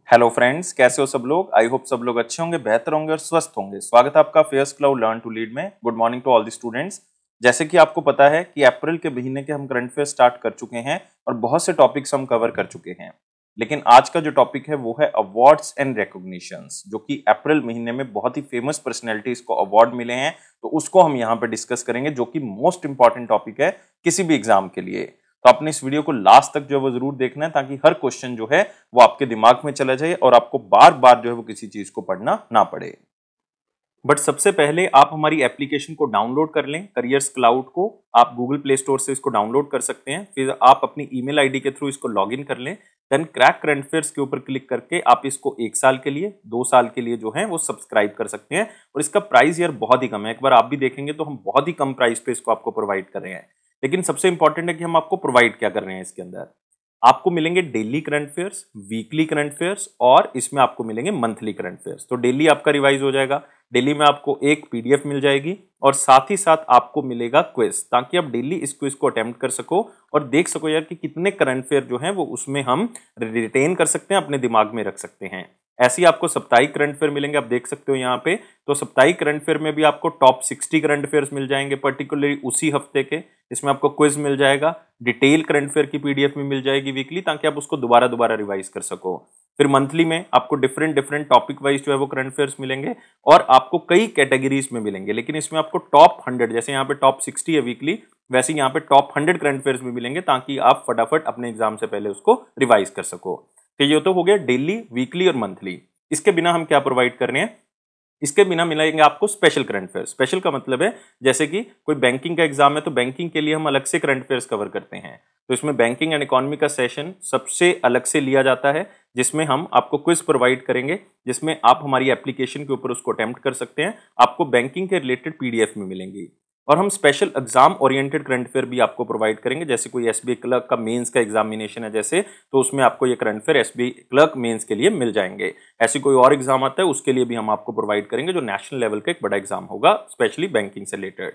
Hello friends, कैसे हो सब लोग। आई होप सब लोग अच्छे होंगे, बेहतर होंगे और स्वस्थ होंगे। स्वागत है आपका fairs cloud learn to lead में। Good morning to all the students. जैसे कि आपको पता है कि अप्रैल के महीने के हम करंट अफेयर स्टार्ट कर चुके हैं और बहुत से टॉपिक्स हम कवर कर चुके हैं। लेकिन आज का जो टॉपिक है वो है अवार्ड्स एंड रिकॉग्निशंस, जो कि अप्रैल महीने में बहुत ही फेमस पर्सनैलिटीज को अवार्ड मिले हैं। तो उसको हम यहाँ पे डिस्कस करेंगे, जो कि मोस्ट इंपॉर्टेंट टॉपिक है किसी भी एग्जाम के लिए। तो आपने इस वीडियो को लास्ट तक जो है वो जरूर देखना है, ताकि हर क्वेश्चन जो है वो आपके दिमाग में चला जाए और आपको बार बार जो है वो किसी चीज को पढ़ना ना पड़े। बट सबसे पहले आप हमारी एप्लीकेशन को डाउनलोड कर लें, करियर्स क्लाउड को। आप गूगल प्ले स्टोर से इसको डाउनलोड कर सकते हैं। फिर आप अपनी ईमेल आईडी के थ्रू इसको लॉगिन कर लें। देन क्रैक करंट अफेयर्स के ऊपर क्लिक करके आप इसको 1 साल के लिए, 2 साल के लिए जो है वो सब्सक्राइब कर सकते हैं। और इसका प्राइस यार बहुत ही कम है। एक बार आप भी देखेंगे तो हम बहुत ही कम प्राइस पे इसको आपको प्रोवाइड कर रहे हैं। लेकिन सबसे इंपॉर्टेंट है कि हम आपको प्रोवाइड क्या कर रहे हैं। इसके अंदर आपको मिलेंगे daily current affairs, weekly current affairs और इसमें आपको मिलेंगे मंथली करंट अफेयर्स। तो डेली आपका रिवाइज हो जाएगा। डेली में आपको एक पीडीएफ मिल जाएगी और साथ ही साथ आपको मिलेगा क्विज, ताकि आप डेली इस क्विज को अटेम्प्ट कर सको और देख सको यार कि कितने करंट अफेयर जो हैं वो उसमें हम रिटेन कर सकते हैं, अपने दिमाग में रख सकते हैं। ऐसे ही आपको साप्ताहिक करंट अफेयर मिलेंगे, आप देख सकते हो यहाँ पे। तो साप्ताहिक करंट अफेयर में भी आपको टॉप 60 करंट अफेयर्स मिल जाएंगे, पर्टिकुलरली उसी हफ्ते के। इसमें आपको क्विज मिल जाएगा, डिटेल करंट अफेयर की पीडीएफ में मिल जाएगी वीकली, ताकि आप उसको दोबारा दोबारा रिवाइज कर सको। फिर मंथली में आपको डिफरेंट डिफरेंट टॉपिक वाइज जो है वो करंट अफेयर्स मिलेंगे और आपको कई कैटेगरीज में मिलेंगे। लेकिन इसमें आपको टॉप 100, जैसे यहाँ पे टॉप 60 है वीकली, वैसे यहाँ पे टॉप 100 करंट अफेयर्स में मिलेंगे, ताकि आप फटाफट अपने एग्जाम से पहले उसको रिवाइज कर सको। तो ये तो हो गया डेली, वीकली और मंथली। इसके बिना हम क्या प्रोवाइड कर रहे हैं, इसके बिना मिलेंगे आपको स्पेशल करंट अफेयर। स्पेशल का मतलब है जैसे कि कोई बैंकिंग का एग्जाम है तो बैंकिंग के लिए हम अलग से करंट अफेयर्स कवर करते हैं। तो इसमें बैंकिंग एंड इकोनॉमी का सेशन सबसे अलग से लिया जाता है, जिसमें हम आपको क्विज प्रोवाइड करेंगे, जिसमें आप हमारी एप्लीकेशन के ऊपर उसको अटेम्प्ट कर सकते हैं। आपको बैंकिंग के रिलेटेड पीडीएफ में मिलेंगी। और हम special exam oriented current affair भी आपको प्रोवाइड करेंगे। जैसे कोई एसबीआई क्लर्क का मेंस का एग्जामिनेशन है जैसे, तो उसमें आपको ये current affair SBI clerk mains के लिए मिल जाएंगे। ऐसी कोई और एग्जाम आता है उसके लिए भी हम आपको प्रोवाइड करेंगे, जो नेशनल लेवल का एक बड़ा एग्जाम होगा, स्पेशली बैंकिंग से रिलेटेड।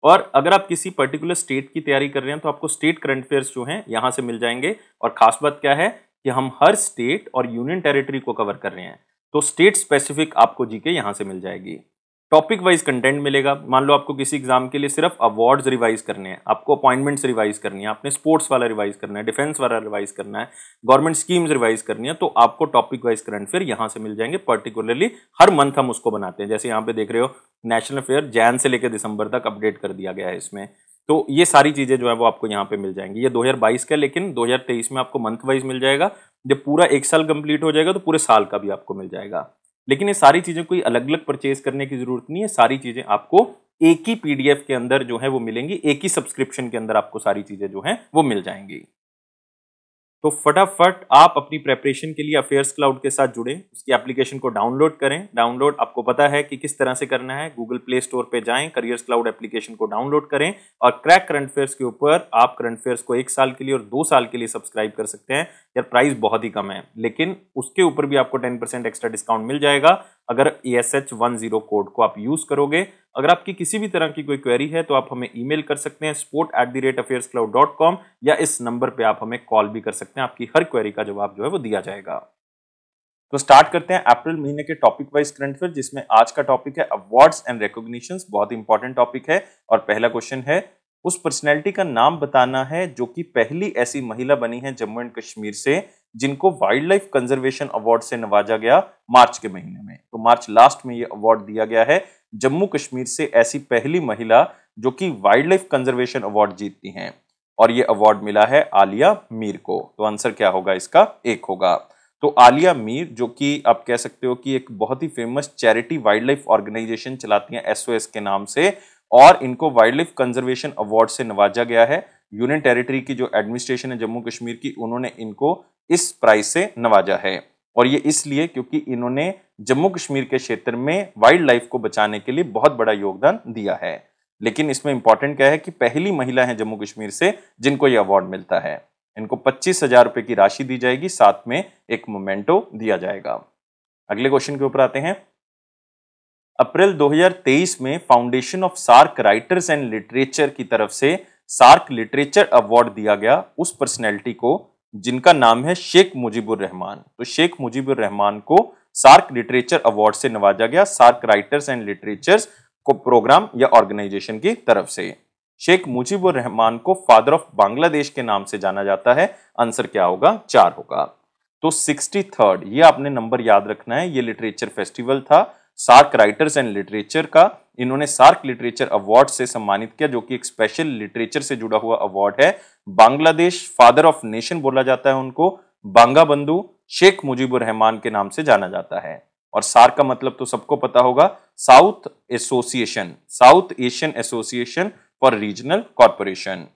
और अगर आप किसी पर्टिकुलर स्टेट की तैयारी कर रहे हैं तो आपको स्टेट करंट अफेयर्स जो हैं यहां से मिल जाएंगे। और खास बात क्या है कि हम हर स्टेट और यूनियन टेरिटरी को कवर कर रहे हैं, तो स्टेट स्पेसिफिक आपको जीके यहां से मिल जाएगी। टॉपिक वाइज कंटेंट मिलेगा। मान लो आपको किसी एग्जाम के लिए सिर्फ अवार्ड्स रिवाइज करने हैं, आपको अपॉइंटमेंट्स रिवाइज करनी है, आपने स्पोर्ट्स वाला रिवाइज करना है, डिफेंस वाला रिवाइज करना है, गवर्नमेंट स्कीम्स रिवाइज करनी है, तो आपको टॉपिक वाइज करंट अफेयर यहां से मिल जाएंगे। पर्टिकुलरली हर मंथ हम उसको बनाते हैं। जैसे यहाँ पे देख रहे हो, नेशनल अफेयर जैन से लेकर दिसंबर तक अपडेट कर दिया गया है इसमें। तो ये सारी चीजें जो है वो आपको यहाँ पे मिल जाएंगी। ये 2022 का, लेकिन 2023 में आपको मंथ वाइज मिल जाएगा। जब पूरा 1 साल कंप्लीट हो जाएगा तो पूरे साल का भी आपको मिल जाएगा। लेकिन ये सारी चीजें कोई अलग अलग परचेज करने की जरूरत नहीं है। सारी चीजें आपको एक ही पीडीएफ के अंदर जो है वो मिलेंगी, एक ही सब्सक्रिप्शन के अंदर आपको सारी चीजें जो हैं वो मिल जाएंगी। तो फटाफट आप अपनी प्रेपरेशन के लिए अफेयर्स क्लाउड के साथ जुड़े, उसकी एप्लीकेशन को डाउनलोड करें। डाउनलोड आपको पता है कि किस तरह से करना है। गूगल प्ले स्टोर पे जाएं, करियर्स क्लाउड एप्लीकेशन को डाउनलोड करें और क्रैक करंट अफेयर्स के ऊपर आप करंट अफेयर्स को 1 साल के लिए और 2 साल के लिए सब्सक्राइब कर सकते हैं। यार प्राइस बहुत ही कम है, लेकिन उसके ऊपर भी आपको 10% एक्स्ट्रा डिस्काउंट मिल जाएगा अगर ASH10 कोड को आप यूज करोगे। अगर आपकी किसी भी तरह की कोई क्वेरी है तो आप हमें ईमेल कर सकते हैं support@affairscloud.com, या इस नंबर पे आप हमें कॉल भी कर सकते हैं। आपकी हर क्वेरी का जवाब जो है वो दिया जाएगा। तो स्टार्ट करते हैं अप्रैल महीने के टॉपिक वाइज करंट अफेयर, जिसमें आज का टॉपिक है अवार्ड्स एंड रिकॉग्निशंस। बहुत इंपॉर्टेंट टॉपिक है। और पहला क्वेश्चन है, उस पर्सनैलिटी का नाम बताना है जो कि पहली ऐसी महिला बनी है जम्मू एंड कश्मीर से जिनको वाइल्ड लाइफ कंजर्वेशन अवार्ड से नवाजा गया मार्च के महीने में। तो मार्च लास्ट में ये अवार्ड दिया गया है। जम्मू कश्मीर से ऐसी पहली महिला जो कि वाइल्ड लाइफ कंजर्वेशन अवार्ड जीतती हैं, और ये अवार्ड मिला है आलिया मीर को। तो आंसर क्या होगा इसका? 1 होगा। तो आलिया मीर, जो कि आप कह सकते हो कि एक बहुत ही famous charity wild life organisation चलाती हैं SOS के नाम से, और इनको वाइल्ड लाइफ कंजर्वेशन अवार्ड से नवाजा गया है। यूनियन टेरिटरी की जो एडमिनिस्ट्रेशन है जम्मू कश्मीर की, उन्होंने इनको इस प्राइज से नवाजा है। और ये इसलिए क्योंकि इन्होंने जम्मू कश्मीर के क्षेत्र में वाइल्ड लाइफ को बचाने के लिए बहुत बड़ा योगदान दिया है। लेकिन इसमें इंपॉर्टेंट क्या है कि पहली महिला है जम्मू कश्मीर से जिनको यह अवार्ड मिलता है। इनको 25,000 रुपए की राशि दी जाएगी, साथ में एक मोमेंटो दिया जाएगा। अगले क्वेश्चन के ऊपर आते हैं। अप्रैल 2023 में foundation of SAARC writers and literature की तरफ से सार्क लिटरेचर अवार्ड दिया गया उस पर्सनैलिटी को जिनका नाम है शेख मुजीबुर रहमान। तो शेख मुजीबुर रहमान को सार्क लिटरेचर अवार्ड से नवाजा गया, सार्क राइटर्स एंड लिटरेचर्स को प्रोग्राम या ऑर्गेनाइजेशन की तरफ से। शेख मुजीबुर रहमान को फादर ऑफ बांग्लादेश के नाम से जाना जाता है। आंसर क्या होगा? 4 होगा। तो 63rd, ये आपने नंबर याद रखना है, ये लिटरेचर फेस्टिवल था सार्क राइटर्स एंड लिटरेचर का। इन्होंने सार्क लिटरेचर अवार्ड से सम्मानित किया, जो कि एक स्पेशल लिटरेचर से जुड़ा हुआ अवार्ड है। बांग्लादेश फादर ऑफ नेशन बोला जाता है उनको, बांगा बंधु शेख मुजीबुर रहमान के नाम से जाना जाता है। और सार्क का मतलब तो सबको पता होगा, south association, south Asian association for regional corporation.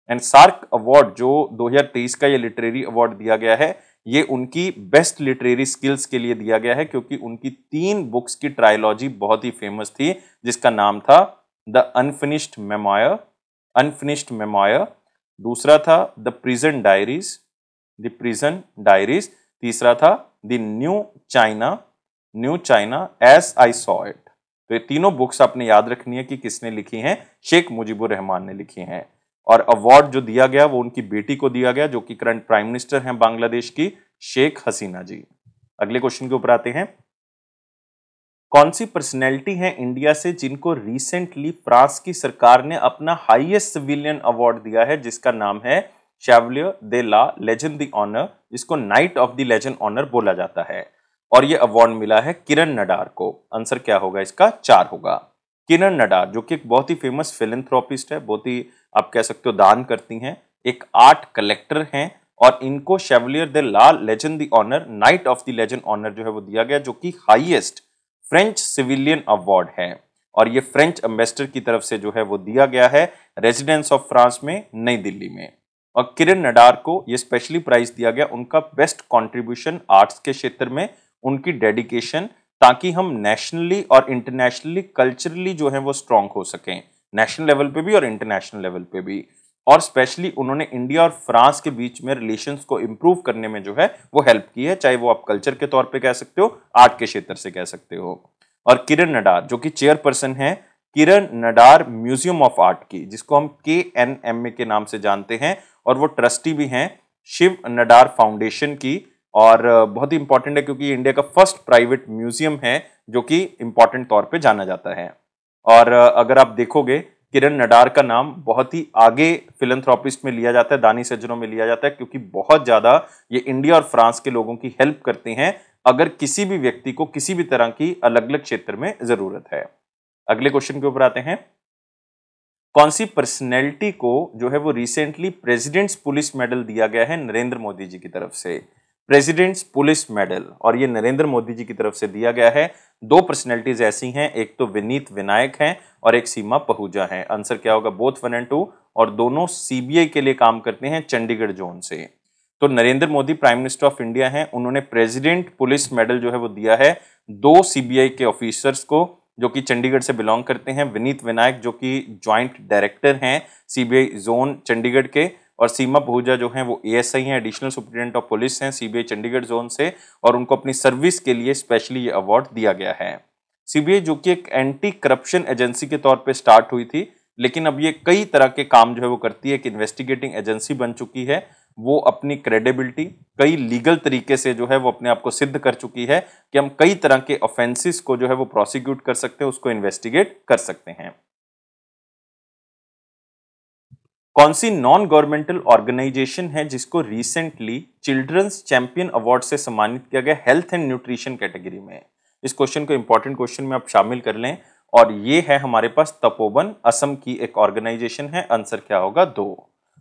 And SAARC award जो 2023 का ये लिटरेरी अवार्ड दिया गया है, ये उनकी बेस्ट लिटरेरी स्किल्स के लिए दिया गया है, क्योंकि उनकी 3 बुक्स की ट्रायलॉजी बहुत ही फेमस थी, जिसका नाम था the unfinished memoir, unfinished memoir, दूसरा था the prison diaries, the prison diaries, तीसरा था the new China, new China as I saw it. तो ये तीनों बुक्स आपने याद रखनी है कि किसने लिखी हैं, शेख मुजीबुर रहमान ने लिखी हैं। और अवार्ड जो दिया गया वो उनकी बेटी को दिया गया, जो कि करंट प्राइम मिनिस्टर हैं बांग्लादेश की, शेख हसीना जी। अगले क्वेश्चन के ऊपर आते हैं। कौन सी पर्सनैलिटी है इंडिया से जिनको रिसेंटली फ्रांस की सरकार ने अपना हाईएस्ट सिविलियन अवार्ड दिया है, जिसका नाम है chevalier de la legend the honour, जिसको knight of the legend honour बोला जाता है। और ये अवार्ड मिला है किरण नडार को। आंसर क्या होगा इसका? 4 होगा। किरण नडार जो कि एक बहुत ही फेमस फिलेंथ्रोपिस्ट है, बहुत ही आप कह सकते हो दान करती हैं, एक आर्ट कलेक्टर हैं, और इनको chevalier de la legend the honour, knight of the legend honour जो है वो दिया गया, जो कि हाईएस्ट फ्रेंच सिविलियन अवार्ड है। और ये फ्रेंच एम्बेसडर की तरफ से जो है वो दिया गया है रेजिडेंस ऑफ फ्रांस में, नई दिल्ली में। और किरण नडार को ये स्पेशली प्राइज दिया गया उनका बेस्ट कंट्रीब्यूशन आर्ट्स के क्षेत्र में, उनकी डेडिकेशन, ताकि हम नेशनली और इंटरनेशनली कल्चरली जो है वो स्ट्रांग हो सकें, नेशनल लेवल पे भी और इंटरनेशनल लेवल पे भी। और स्पेशली उन्होंने इंडिया और फ्रांस के बीच में रिलेशंस को इंप्रूव करने में जो है वो हेल्प की है, चाहे वो आप कल्चर के तौर पे कह सकते हो, आर्ट के क्षेत्र से कह सकते हो। और किरण नडार जो कि चेयरपर्सन है किरण नडार म्यूजियम ऑफ आर्ट की, जिसको हम KNMA के नाम से जानते हैं, और वो ट्रस्टी भी हैं शिव नडार फाउंडेशन की। और बहुत ही इंपॉर्टेंट है क्योंकि ये इंडिया का फर्स्ट प्राइवेट म्यूजियम है जो कि इंपॉर्टेंट तौर पे जाना जाता है। और अगर आप देखोगे किरण नडार का नाम बहुत ही आगे फिलैंथ्रोपिस्ट में लिया जाता है, दानी सज्जनों में लिया जाता है, क्योंकि बहुत ज्यादा ये इंडिया और फ्रांस के लोगों की हेल्प करते हैं अगर किसी भी व्यक्ति को किसी भी तरह की अलग अलग क्षेत्र में जरूरत है। अगले क्वेश्चन के ऊपर आते हैं। कौन सी पर्सनैलिटी को जो है वो रिसेंटली प्रेसिडेंट्स पुलिस मेडल दिया गया है नरेंद्र मोदी जी की तरफ से? प्रेसिडेंट्स पुलिस मेडल, और ये नरेंद्र मोदी जी की तरफ से दिया गया है। 2 पर्सनैलिटीज ऐसी हैं, एक तो विनीत विनायक हैं और एक सीमा पहूजा हैं। आंसर क्या होगा? बोथ 1 और 2, और दोनों CBI के लिए काम करते हैं चंडीगढ़ जोन से। तो Narendra Modi prime minister of India हैं, उन्होंने प्रेसिडेंट पुलिस मेडल जो है वो दिया है 2 CBI के ऑफिसर्स को जो कि चंडीगढ़ से बिलोंग करते हैं। विनीत विनायक जो कि ज्वाइंट डायरेक्टर हैं CBI जोन चंडीगढ़ के, और सीमा पहूजा जो हैं वो ASI हैं, एडिशनल सुपरिटेंडेंट ऑफ पुलिस हैं CBI चंडीगढ़ जोन से, और उनको अपनी सर्विस के लिए स्पेशली ये अवार्ड दिया गया है। CBI जो कि एक एंटी करप्शन एजेंसी के तौर पे स्टार्ट हुई थी, लेकिन अब ये कई तरह के काम जो है वो करती है, एक इन्वेस्टिगेटिंग एजेंसी बन चुकी है। वो अपनी क्रेडिबिलिटी कई लीगल तरीके से जो है वो अपने आप को सिद्ध कर चुकी है कि हम कई तरह के ऑफेंसेस को जो है वो प्रोसिक्यूट कर सकते हैं, उसको इन्वेस्टिगेट कर सकते हैं। कौन सी नॉन गवर्नमेंटल ऑर्गेनाइजेशन है जिसको रिसेंटली चिल्ड्रंस चैंपियन अवार्ड से सम्मानित किया गया हेल्थ एंड न्यूट्रिशन कैटेगरी में? इस क्वेश्चन को इंपॉर्टेंट क्वेश्चन में आप शामिल कर लें, और ये है हमारे पास तपोवन, असम की एक ऑर्गेनाइजेशन है। आंसर क्या होगा? 2।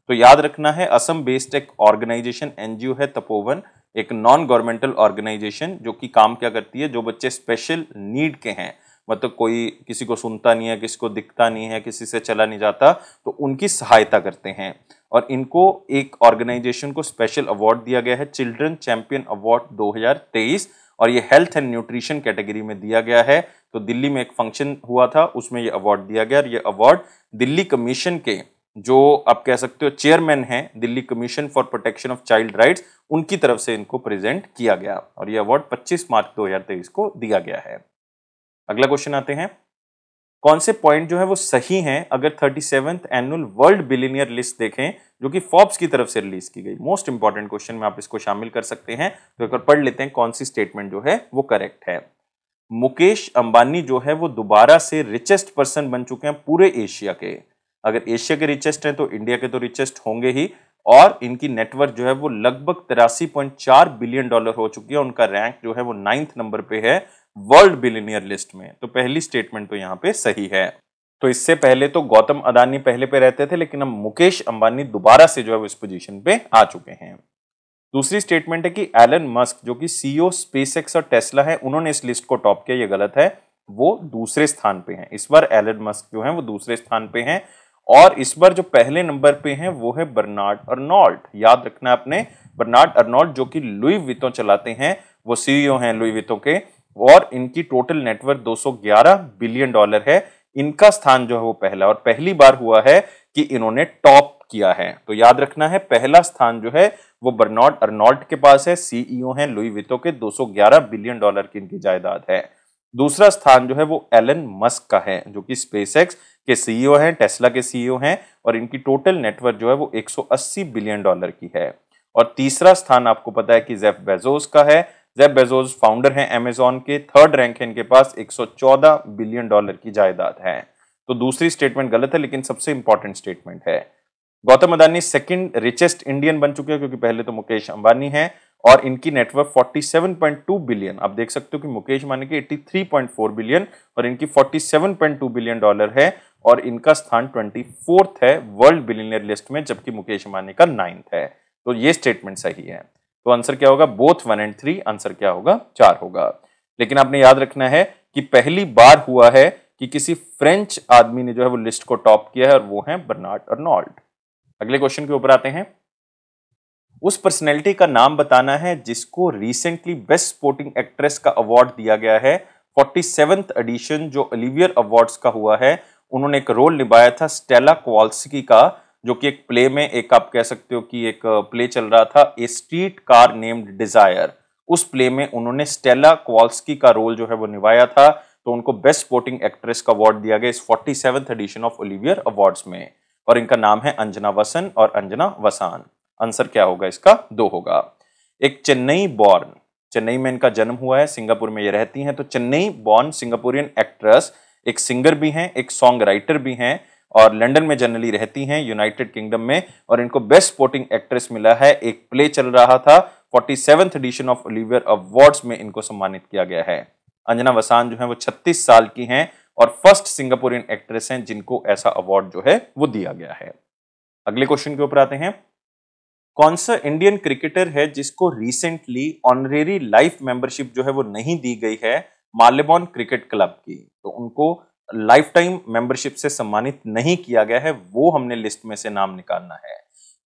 तो याद रखना है, असम बेस्ड एक ऑर्गेनाइजेशन NGO है तपोवन, एक नॉन गवर्नमेंटल ऑर्गेनाइजेशन जो कि काम क्या करती है, जो बच्चे स्पेशल नीड के हैं, मतलब कोई किसी को सुनता नहीं है, किसी को दिखता नहीं है, किसी से चला नहीं जाता, तो उनकी सहायता करते हैं। और इनको एक ऑर्गेनाइजेशन को स्पेशल अवार्ड दिया गया है चिल्ड्रन चैंपियन अवार्ड 2023, और ये हेल्थ एंड न्यूट्रिशन कैटेगरी में दिया गया है। तो दिल्ली में एक फंक्शन हुआ था, उसमें ये अवार्ड दिया गया, और ये अवार्ड दिल्ली कमीशन के जो आप कह सकते हो चेयरमैन हैं, Delhi commission for protection of child rights, उनकी तरफ से इनको प्रेजेंट किया गया, और ये अवार्ड 25 मार्च 2023 को दिया गया है। अगला क्वेश्चन आते हैं। कौन से पॉइंट जो है वो सही हैं अगर 37th annual world billionaire list देखें जो कि फोर्ब्स की तरफ से रिलीज की गई। मोस्ट इंपॉर्टेंट क्वेश्चन में आप इसको शामिल कर सकते हैं। तो एक बार पढ़ लेते हैं कौन सी स्टेटमेंट जो है वो करेक्ट है। मुकेश अंबानी जो है वो दोबारा से रिचेस्ट पर्सन बन चुके हैं पूरे एशिया के। अगर एशिया के रिचेस्ट हैं तो इंडिया के तो रिचेस्ट होंगे ही, और इनकी नेटवर्थ जो है वो लगभग 83.4 बिलियन डॉलर हो चुकी है। उनका रैंक जो है वो 9th नंबर पे है वर्ल्ड बिलियनियर लिस्ट में। तो पहली स्टेटमेंट तो यहाँ पे सही है। तो इससे पहले तो गौतम अदानी पहले पे रहते थे, लेकिन अब मुकेश अंबानी दोबारा से जो है वो इस पोजीशन पे आ चुके हैं। दूसरी स्टेटमेंट है कि एलन मस्क जो कि सीईओ स्पेसएक्स और टेस्ला है, उन्होंने इस लिस्ट को टॉप किया। ये गलत है, वो दूसरे स्थान पे हैं। इस बार एलन मस्क जो है वो दूसरे स्थान पे हैं, और इस बार जो पहले नंबर पे हैं वो है बर्नार्ड अर्नोल्ट। याद रखना आपने, बर्नार्ड अर्नोल्ट जो कि लुई विटो चलाते हैं, वो सीईओ हैं लुई विटो के, और इनकी टोटल नेटवर्थ 211 बिलियन डॉलर है। इनका स्थान जो है वो पहला, और पहली बार हुआ है कि इन्होंने टॉप किया है। तो याद रखना है, पहला स्थान जो है वो बर्नार्ड अर्नोल्ट के पास है, सीईओ हैं लुई विटो के, 211 बिलियन डॉलर की इनकी जायदाद है। दूसरा स्थान जो है वो एलन मस्क का है, जो कि स्पेसएक्स के सीईओ हैं, टेस्ला के सीईओ हैं, और इनकी टोटल नेटवर्थ जो है वो 180 बिलियन डॉलर की है। और तीसरा स्थान आपको पता है कि जेफ बेजोस का है। जेफ बेजोस फाउंडर हैं अमेजॉन के, थर्ड रैंक है इनके पास, 114 बिलियन डॉलर की जायदाद है। तो दूसरी स्टेटमेंट गलत है, लेकिन सबसे इंपॉर्टेंट स्टेटमेंट है। Gautam Adani second richest Indian बन चुके हैं, क्योंकि पहले तो मुकेश अंबानी हैं, और इनकी नेटवर्थ 47.2 बिलियन। आप देख सकते हो कि मुकेश अंबानी की 83.4 बिलियन और इनकी 47.2 बिलियन डॉलर है, और इनका स्थान 24th है वर्ल्ड बिलियनियर लिस्ट में, जबकि मुकेश अंबानी का 9th है। तो ये स्टेटमेंट सही है। तो आंसर क्या होगा? बोथ 1 और 3। आंसर क्या होगा? 4 होगा। लेकिन आपने याद रखना है कि पहली बार हुआ है कि किसी फ्रेंच आदमी ने जो है वो लिस्ट को टॉप किया है, और वो है बर्नार्ड अर्नोल्ट। अगले क्वेश्चन के ऊपर आते हैं। उस पर्सनैलिटी का नाम बताना है जिसको रिसेंटली बेस्ट सपोर्टिंग एक्ट्रेस का अवार्ड दिया गया है। 47th एडिशन जो ओलिवियर अवार्ड्स का हुआ है, उन्होंने एक रोल निभाया था स्टेला कोवाल्स्की का, जो कि एक प्ले में, एक आप कह सकते हो कि एक प्ले चल रहा था, ए स्ट्रीट कार नेम्ड डिजायर। उस प्ले में उन्होंने स्टेला कोवाल्स्की का रोल जो है वो निभाया था, तो उनको बेस्ट सपोर्टिंग एक्ट्रेस का अवार्ड दिया गया इस 47th addition of Olivier awards में। और इनका नाम है अंजना वसन और अंजना वसान। आंसर क्या होगा इसका? 2 होगा। एक चेन्नई बॉर्न, चेन्नई में इनका जन्म हुआ है, सिंगापुर में ये रहती हैं, तो चेन्नई बॉर्न सिंगापुरियन एक्ट्रेस एक सिंगर भी हैं, एक सॉन्ग राइटर भी हैं, और लंदन में जनरली रहती हैं, यूनाइटेड किंगडम में, और इनको बेस्ट सपोर्टिंग एक्ट्रेस मिला है। एक प्ले चल रहा था, 47th addition of Olivier awards में इनको सम्मानित किया गया है। अंजना वसान जो है वो 36 साल की हैं और फर्स्ट सिंगापुरियन एक्ट्रेस हैं जिनको ऐसा अवार्ड जो है वो दिया गया है। अगले क्वेश्चन के ऊपर आते हैं। कौन सा इंडियन क्रिकेटर है जिसको रिसेंटली ऑनरेरी लाइफ मेंबरशिप जो है वो नहीं दी गई है मालेबॉन क्रिकेट क्लब की? तो उनको लाइफ टाइम मेंबरशिप से सम्मानित नहीं किया गया है, वो हमने लिस्ट में से नाम निकालना है।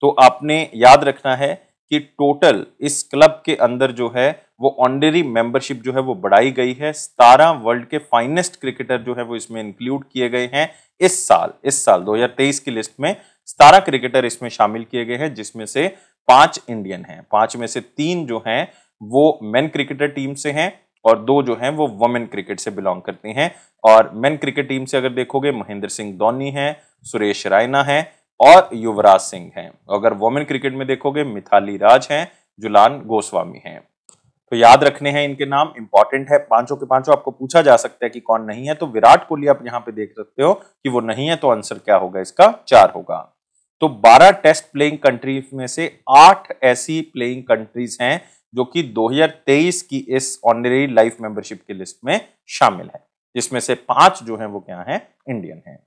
तो आपने याद रखना है कि टोटल इस क्लब के अंदर जो है वो ऑनरेरी मेंबरशिप जो है वो बढ़ाई गई है। 17 वर्ल्ड के फाइनेस्ट क्रिकेटर जो है वो इसमें इंक्लूड किए गए हैं। इस साल 2023 की लिस्ट में 17 क्रिकेटर इसमें शामिल किए गए हैं, जिसमें से 5 इंडियन हैं। 5 में से 3 जो हैं वो मेन क्रिकेटर टीम से हैं, और 2 जो हैं वो वुमेन क्रिकेट से बिलोंग करती हैं। और मेन क्रिकेट टीम से अगर देखोगे, महेंद्र सिंह धोनी है, सुरेश रैना है और युवराज सिंह हैं। अगर वुमेन क्रिकेट में देखोगे, मिथाली राज हैं, जुलान गोस्वामी हैं। तो याद रखने हैं इनके नाम, इंपॉर्टेंट है। पांचों के पांचों आपको पूछा जा सकता है कि कौन नहीं है, तो विराट कोहली आप यहां पे देख सकते हो कि वो नहीं है, तो आंसर क्या होगा इसका? 4 होगा। तो 12 टेस्ट प्लेइंग कंट्रीज में से 8 ऐसी प्लेइंग कंट्रीज हैं जो कि 2023 की इस ऑनरेरी लाइफ मेंबरशिप की लिस्ट में शामिल है, जिसमें से 5 जो हैं वो क्या हैं? इंडियन हैं।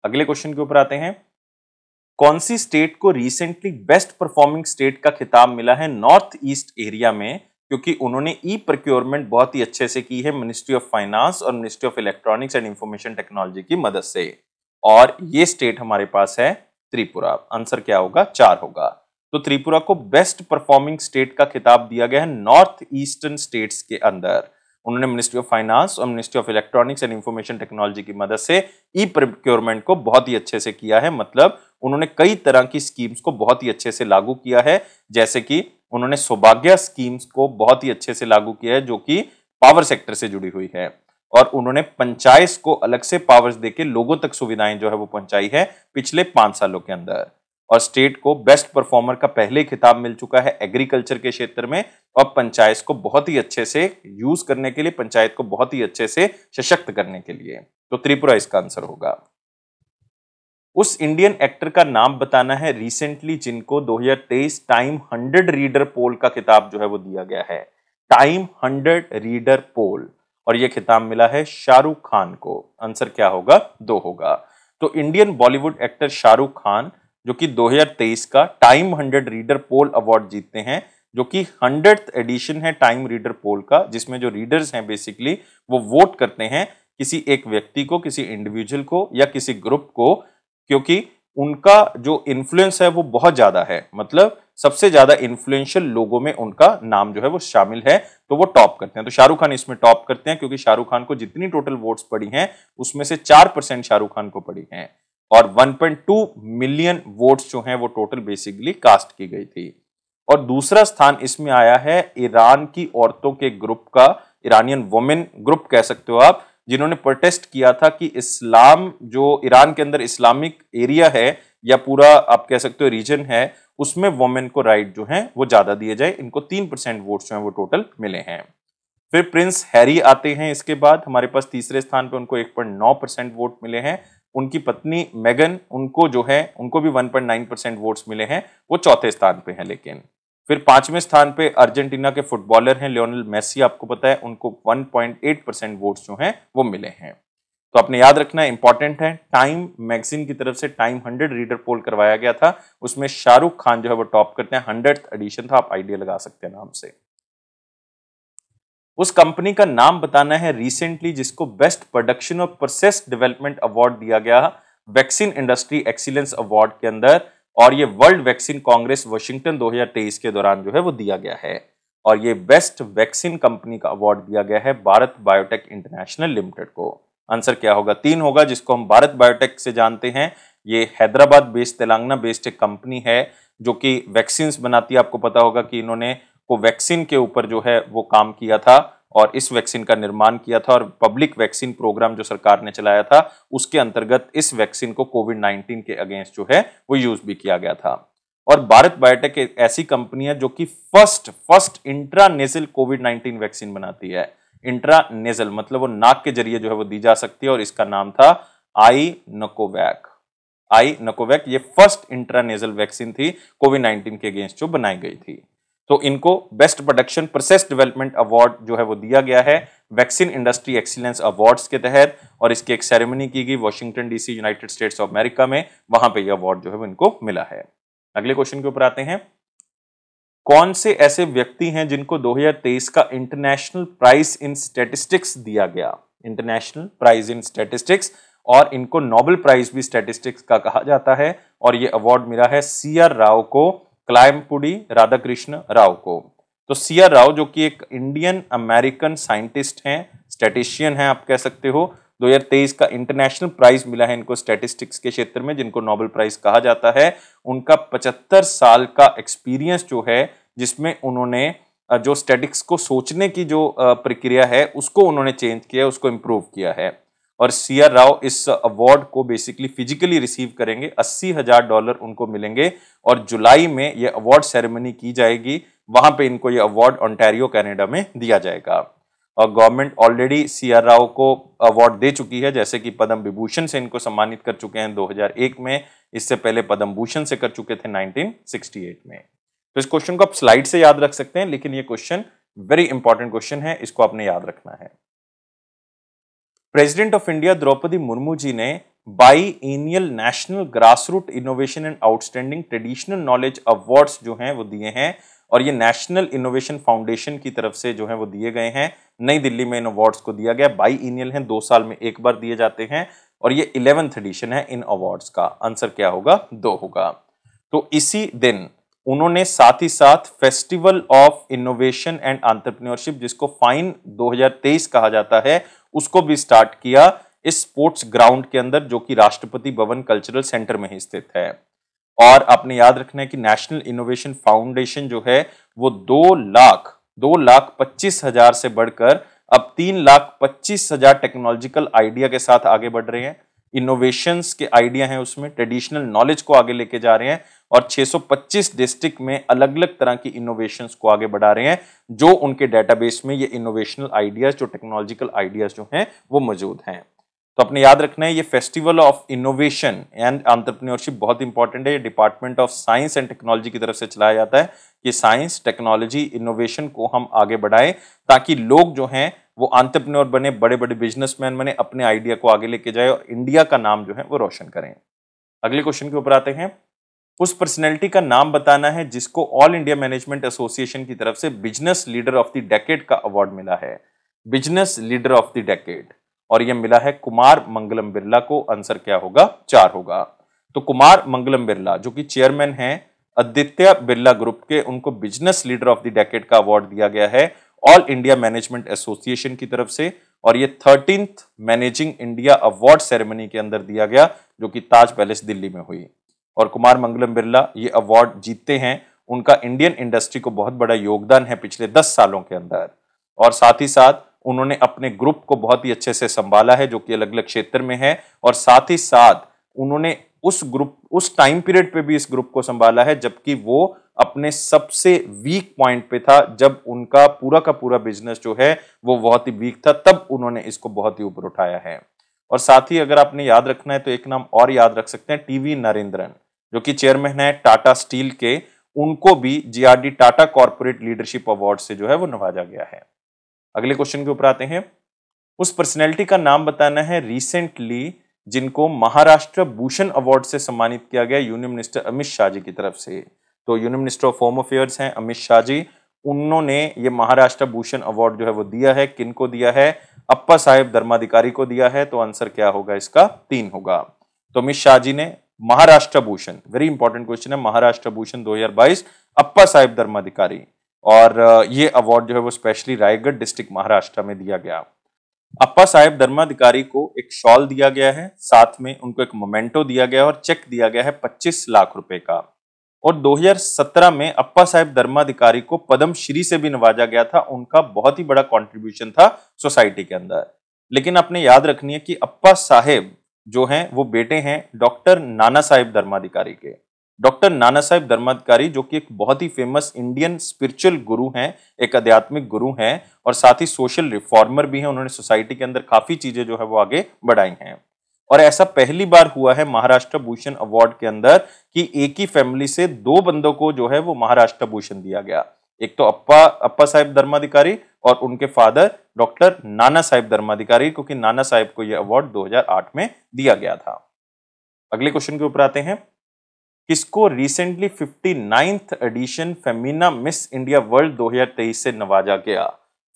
अगले क्वेश्चन के ऊपर आते हैं। कौन सी स्टेट को रिसेंटली बेस्ट परफॉर्मिंग स्टेट का खिताब मिला है नॉर्थ ईस्ट एरिया में, क्योंकि उन्होंने ई प्रोक्योरमेंट बहुत ही अच्छे से की है मिनिस्ट्री ऑफ फाइनेंस और ministry of electronics and information technology की मदद से। और ये स्टेट हमारे पास है त्रिपुरा। आंसर क्या होगा? 4 होगा। तो त्रिपुरा को बेस्ट परफॉर्मिंग स्टेट का खिताब दिया गया है नॉर्थ ईस्टर्न स्टेट्स के अंदर। उन्होंने मिनिस्ट्री ऑफ फाइनेंस और ministry of electronics and information technology की मदद से ई प्रोक्योरमेंट को बहुत ही अच्छे से किया है। मतलब उन्होंने कई तरह की स्कीम्स को बहुत ही अच्छे से लागू किया है, जैसे कि उन्होंने सौभाग्य स्कीम्स को बहुत ही अच्छे से लागू किया है, जो कि पावर सेक्टर से जुड़ी हुई है। और उन्होंने पंचायत को अलग से पावर्स देके लोगों तक सुविधाएं जो है वो पहुंचाई है पिछले 5 सालों के अंदर। और स्टेट को बेस्ट परफॉर्मर का पहले खिताब मिल चुका है एग्रीकल्चर के क्षेत्र में, और पंचायत को बहुत ही अच्छे से यूज करने के लिए, पंचायत को बहुत ही अच्छे से सशक्त करने के लिए। तो त्रिपुरा इसका आंसर होगा। उस इंडियन एक्टर का नाम बताना है रिसेंटली जिनको 2023 टाइम 100 रीडर पोल का खिताब जो है वो दिया गया है। टाइम 100 रीडर पोल, और यह खिताब मिला है शाहरुख खान को। आंसर क्या होगा? 2 होगा। तो इंडियन बॉलीवुड एक्टर शाहरुख खान जो कि 2023 का टाइम 100 रीडर पोल अवार्ड जीतते हैं, जो कि 100th एडिशन है टाइम रीडर पोल का, जिसमें जो रीडर्स हैं बेसिकली वो वोट करते हैं किसी एक व्यक्ति को, किसी इंडिविजुअल को या किसी ग्रुप को, क्योंकि उनका जो इन्फ्लुएंस है वो बहुत ज्यादा है, मतलब सबसे ज्यादा इन्फ्लुएंशियल लोगों में उनका नाम जो है वो शामिल है, तो वो टॉप करते हैं। तो शाहरुख खान इसमें टॉप करते हैं क्योंकि शाहरुख खान को जितनी टोटल वोट्स पड़ी हैं उसमें से 4% शाहरुख खान को पड़ी हैं, और 1.2 मिलियन वोट्स जो हैं वो टोटल बेसिकली कास्ट की गई थी। और दूसरा स्थान इसमें आया है ईरान की औरतों के ग्रुप का, ईरानियन वुमेन ग्रुप कह सकते हो आप, जिन्होंने प्रोटेस्ट किया था कि इस्लाम जो ईरान के अंदर इस्लामिक एरिया है या पूरा आप कह सकते हो रीजन है, उसमें वुमेन को राइट जो है वो ज्यादा दिए जाए। इनको 3% वोट्स जो है वो टोटल मिले हैं। फिर प्रिंस हैरी आते हैं इसके बाद हमारे पास तीसरे स्थान पे, उनको 1.9% वोट मिले हैं। उनकी पत्नी मेगन, उनको जो है उनको भी 1.9% वोट्स मिले हैं, वो चौथे स्थान पे हैं। लेकिन फिर 5वें स्थान पे अर्जेंटीना के फुटबॉलर हैं लियोनेल मेसी, आपको पता है, उनको 1.8% वोट्स जो हैं वो मिले हैं। तो आपने याद रखना, इंपॉर्टेंट है, टाइम मैगजीन की तरफ से टाइम 100 रीडर पोल करवाया गया था, उसमें शाहरुख खान जो है वो टॉप करते हैं। 100th एडिशन था, आप आइडिया लगा सकते हैं नाम से। उस कंपनी का नाम बताना है रिसेंटली जिसको बेस्ट प्रोडक्शन और प्रोसेस डेवलपमेंट अवार्ड दिया गया वैक्सीन इंडस्ट्री एक्सीलेंस अवार्ड के अंदर, और ये वर्ल्ड वैक्सीन कांग्रेस वाशिंगटन 2023 के दौरान जो है वो दिया गया है। और ये बेस्ट वैक्सीन कंपनी का अवार्ड दिया गया है भारत बायोटेक इंटरनेशनल लिमिटेड को। आंसर क्या होगा? 3 होगा, जिसको हम भारत बायोटेक से जानते हैं। ये हैदराबाद बेस्ड, तेलंगाना बेस्ड एक कंपनी है जो कि वैक्सीन बनाती है। आपको पता होगा कि इन्होंने कोवैक्सीन के ऊपर जो है वो काम किया था और इस वैक्सीन का निर्माण किया था, और पब्लिक वैक्सीन प्रोग्राम जो सरकार ने चलाया था उसके अंतर्गत इस वैक्सीन को कोविड-19 के अगेंस्ट जो है वो यूज भी किया गया था। और भारत बायोटेक एक ऐसी कंपनी है जो कि फर्स्ट इंट्रानेजल कोविड-19 वैक्सीन बनाती है। इंट्रानेजल मतलब वो नाक के जरिए जो है वो दी जा सकती है, और इसका नाम था आईनोकोवैक। आईनोकोवैक ये फर्स्ट इंट्रानेजल वैक्सीन थी कोविड-19 के अगेंस्ट जो बनाई गई थी। तो इनको best production process development award जो है वो दिया गया है वैक्सीन इंडस्ट्री एक्सीलेंस अवार्ड्स के तहत, और इसकी एक सेरेमनी की गई Washington DC, United states of America में, वहां पे ये अवार्ड जो है वो इनको मिला है। अगले क्वेश्चन के ऊपर आते हैं। कौन से ऐसे व्यक्ति हैं जिनको 2023 का इंटरनेशनल प्राइज इन स्टैटिस्टिक्स दिया गया? इंटरनेशनल प्राइज इन स्टैटिस्टिक्स, और इनको नोबेल प्राइज भी स्टैटिस्टिक्स का कहा जाता है, और ये अवार्ड मिला है CR राव को, क्लाइमपुडी राधाकृष्ण राव को। तो CR राव जो कि एक इंडियन अमेरिकन साइंटिस्ट हैं, स्टैटिशियन हैं आप कह सकते हो, 2023 का इंटरनेशनल प्राइज मिला है इनको स्टैटिस्टिक्स के क्षेत्र में, जिनको नोबेल प्राइज कहा जाता है। उनका 75 साल का एक्सपीरियंस जो है, जिसमें उन्होंने जो स्टैटिक्स को सोचने की जो प्रक्रिया है उसको उन्होंने चेंज किया, उसको इंप्रूव किया है। और CR राव इस अवार्ड को बेसिकली फिजिकली रिसीव करेंगे, $80,000 उनको मिलेंगे, और जुलाई में ये अवार्ड सेरेमनी की जाएगी, वहां पे इनको ये अवार्ड ओंटारियो कनाडा में दिया जाएगा। और गवर्नमेंट ऑलरेडी CR राव को अवार्ड दे चुकी है, जैसे कि पद्म विभूषण से इनको सम्मानित कर चुके हैं 2001 में, इससे पहले पद्म भूषण से कर चुके थे 1968 में। तो इस क्वेश्चन को आप स्लाइड से याद रख सकते हैं, लेकिन ये क्वेश्चन वेरी इंपॉर्टेंट क्वेश्चन है, इसको आपने याद रखना है। President of India Droupadi Murmu ji ने biennial national grassroot innovation and outstanding traditional knowledge awards जो हैं वो दिए हैं, और ये नेशनल इनोवेशन फाउंडेशन की तरफ से जो है वो दिए गए हैं। नई दिल्ली में इन अवार्ड्स को दिया गया, बाईएनियल हैं, 2 साल में एक बार दिए जाते हैं, और ये 11th एडिशन है इन अवार्ड्स का। आंसर क्या होगा? 2 होगा। तो इसी दिन उन्होंने साथ ही साथ festival of innovation and entrepreneurship, जिसको फाइन 2023 कहा जाता है, उसको भी स्टार्ट किया इस स्पोर्ट्स ग्राउंड के अंदर, जो कि राष्ट्रपति भवन कल्चरल सेंटर में ही स्थित है। और आपने याद रखना है कि नेशनल इनोवेशन फाउंडेशन जो है वो 2,25,000 से बढ़कर अब 3,25,000 टेक्नोलॉजिकल आइडिया के साथ आगे बढ़ रहे हैं। इनोवेशंस के आइडिया हैं उसमें, ट्रेडिशनल नॉलेज को आगे लेके जा रहे हैं और 625 डिस्ट्रिक्ट में अलग अलग तरह की इनोवेशंस को आगे बढ़ा रहे हैं, जो उनके डेटाबेस में ये इनोवेशनल आइडियाज, जो टेक्नोलॉजिकल आइडियाज जो हैं वो मौजूद हैं। तो अपने याद रखना है, ये festival of innovation and entrepreneurship बहुत इंपॉर्टेंट है। ये department of science and technology की तरफ से चलाया जाता है कि साइंस, टेक्नोलॉजी, इनोवेशन को हम आगे बढ़ाएं ताकि लोग जो हैं वो एंटरप्रेन्योर बने, बड़े बड़े बिजनेसमैन बने, अपने आइडिया को आगे लेके जाए और इंडिया का नाम जो है वो रोशन करें। अगले क्वेश्चन के ऊपर आते हैं। उस पर्सनैलिटी का नाम बताना है जिसको ऑल इंडिया मैनेजमेंट एसोसिएशन की तरफ से business leader of the decade का अवार्ड मिला है। Business leader of the decade, और यह मिला है कुमार मंगलम बिरला को। आंसर क्या होगा? 4 होगा। तो कुमार मंगलम बिरला जो कि चेयरमैन हैं आदित्य बिरला ग्रुप के, उनको business leader of the decade का अवार्ड दिया गया है ऑल इंडिया मैनेजमेंट एसोसिएशन की तरफ से, और ये 13th managing India award ceremony के अंदर दिया गया जो कि ताज पैलेस दिल्ली में हुई। और कुमार मंगलम बिरला ये अवार्ड जीतते हैं, उनका इंडियन इंडस्ट्री को बहुत बड़ा योगदान है पिछले 10 सालों के अंदर, और साथ ही साथ उन्होंने अपने ग्रुप को बहुत ही अच्छे से संभाला है जो कि अलग अलग क्षेत्र में है, और साथ ही साथ उन्होंने उस टाइम पीरियड पे भी इस ग्रुप को संभाला है जबकि वो अपने सबसे वीक पॉइंट पे था, जब उनका पूरा का पूरा बिजनेस जो है वो बहुत ही वीक था, तब उन्होंने इसको बहुत ही ऊपर उठाया है। और साथ ही अगर आपने याद रखना है तो एक नाम और याद रख सकते हैं, टीवी नरेंद्रन जो कि चेयरमैन है टाटा स्टील के, उनको भी GRD Tata corporate leadership award से जो है वो नवाजा गया है। अगले क्वेश्चन के ऊपर आते हैं। उस पर्सनैलिटी का नाम बताना है रिसेंटली जिनको महाराष्ट्र भूषण अवार्ड से सम्मानित किया गया यूनियन मिनिस्टर अमित शाह जी की तरफ से। तो union minister of home affairs हैं अमित शाह जी, उन्होंने ये महाराष्ट्र भूषण अवार्ड जो है वो दिया है। किनको दिया है? अप्पा साहेब धर्माधिकारी को दिया है। तो आंसर क्या होगा इसका? 3 होगा। तो अमित शाह जी ने Maharashtra Bhushan, very important question है, महाराष्ट्र भूषण 2022 अप्पा साहेब धर्माधिकारी, और ये अवार्ड जो है वो स्पेशली रायगढ़ डिस्ट्रिक्ट महाराष्ट्र में दिया गया। अप्पा साहेब धर्माधिकारी को एक शॉल दिया गया है, साथ में उनको एक मोमेंटो दिया गया और चेक दिया गया है 25 लाख रुपए का। और 2017 में अप्पा साहेब धर्माधिकारी को पद्मश्री से भी नवाजा गया था। उनका बहुत ही बड़ा कंट्रीब्यूशन था सोसाइटी के अंदर। लेकिन आपने याद रखनी है कि अप्पा साहेब जो हैं वो बेटे हैं डॉक्टर नाना साहेब धर्माधिकारी के। डॉक्टर नाना साहेब धर्माधिकारी जो कि एक बहुत ही फेमस इंडियन स्पिरिचुअल गुरु हैं, एक आध्यात्मिक गुरु हैं, और साथ ही सोशल रिफॉर्मर भी हैं। उन्होंने सोसाइटी के अंदर काफी चीजें जो है वो आगे बढ़ाई हैं। और ऐसा पहली बार हुआ है महाराष्ट्र भूषण अवार्ड के अंदर कि एक ही फैमिली से 2 बंदों को जो है वो महाराष्ट्र भूषण दिया गया। एक तो अप्पा साहेब धर्माधिकारी और उनके फादर डॉक्टर नाना साहेब धर्माधिकारी, क्योंकि नाना साहेब को यह अवार्ड 2008 में दिया गया था। अगले क्वेश्चन के ऊपर आते हैं। किसको recently 59th edition Femina Miss India World 2023 से नवाजा गया?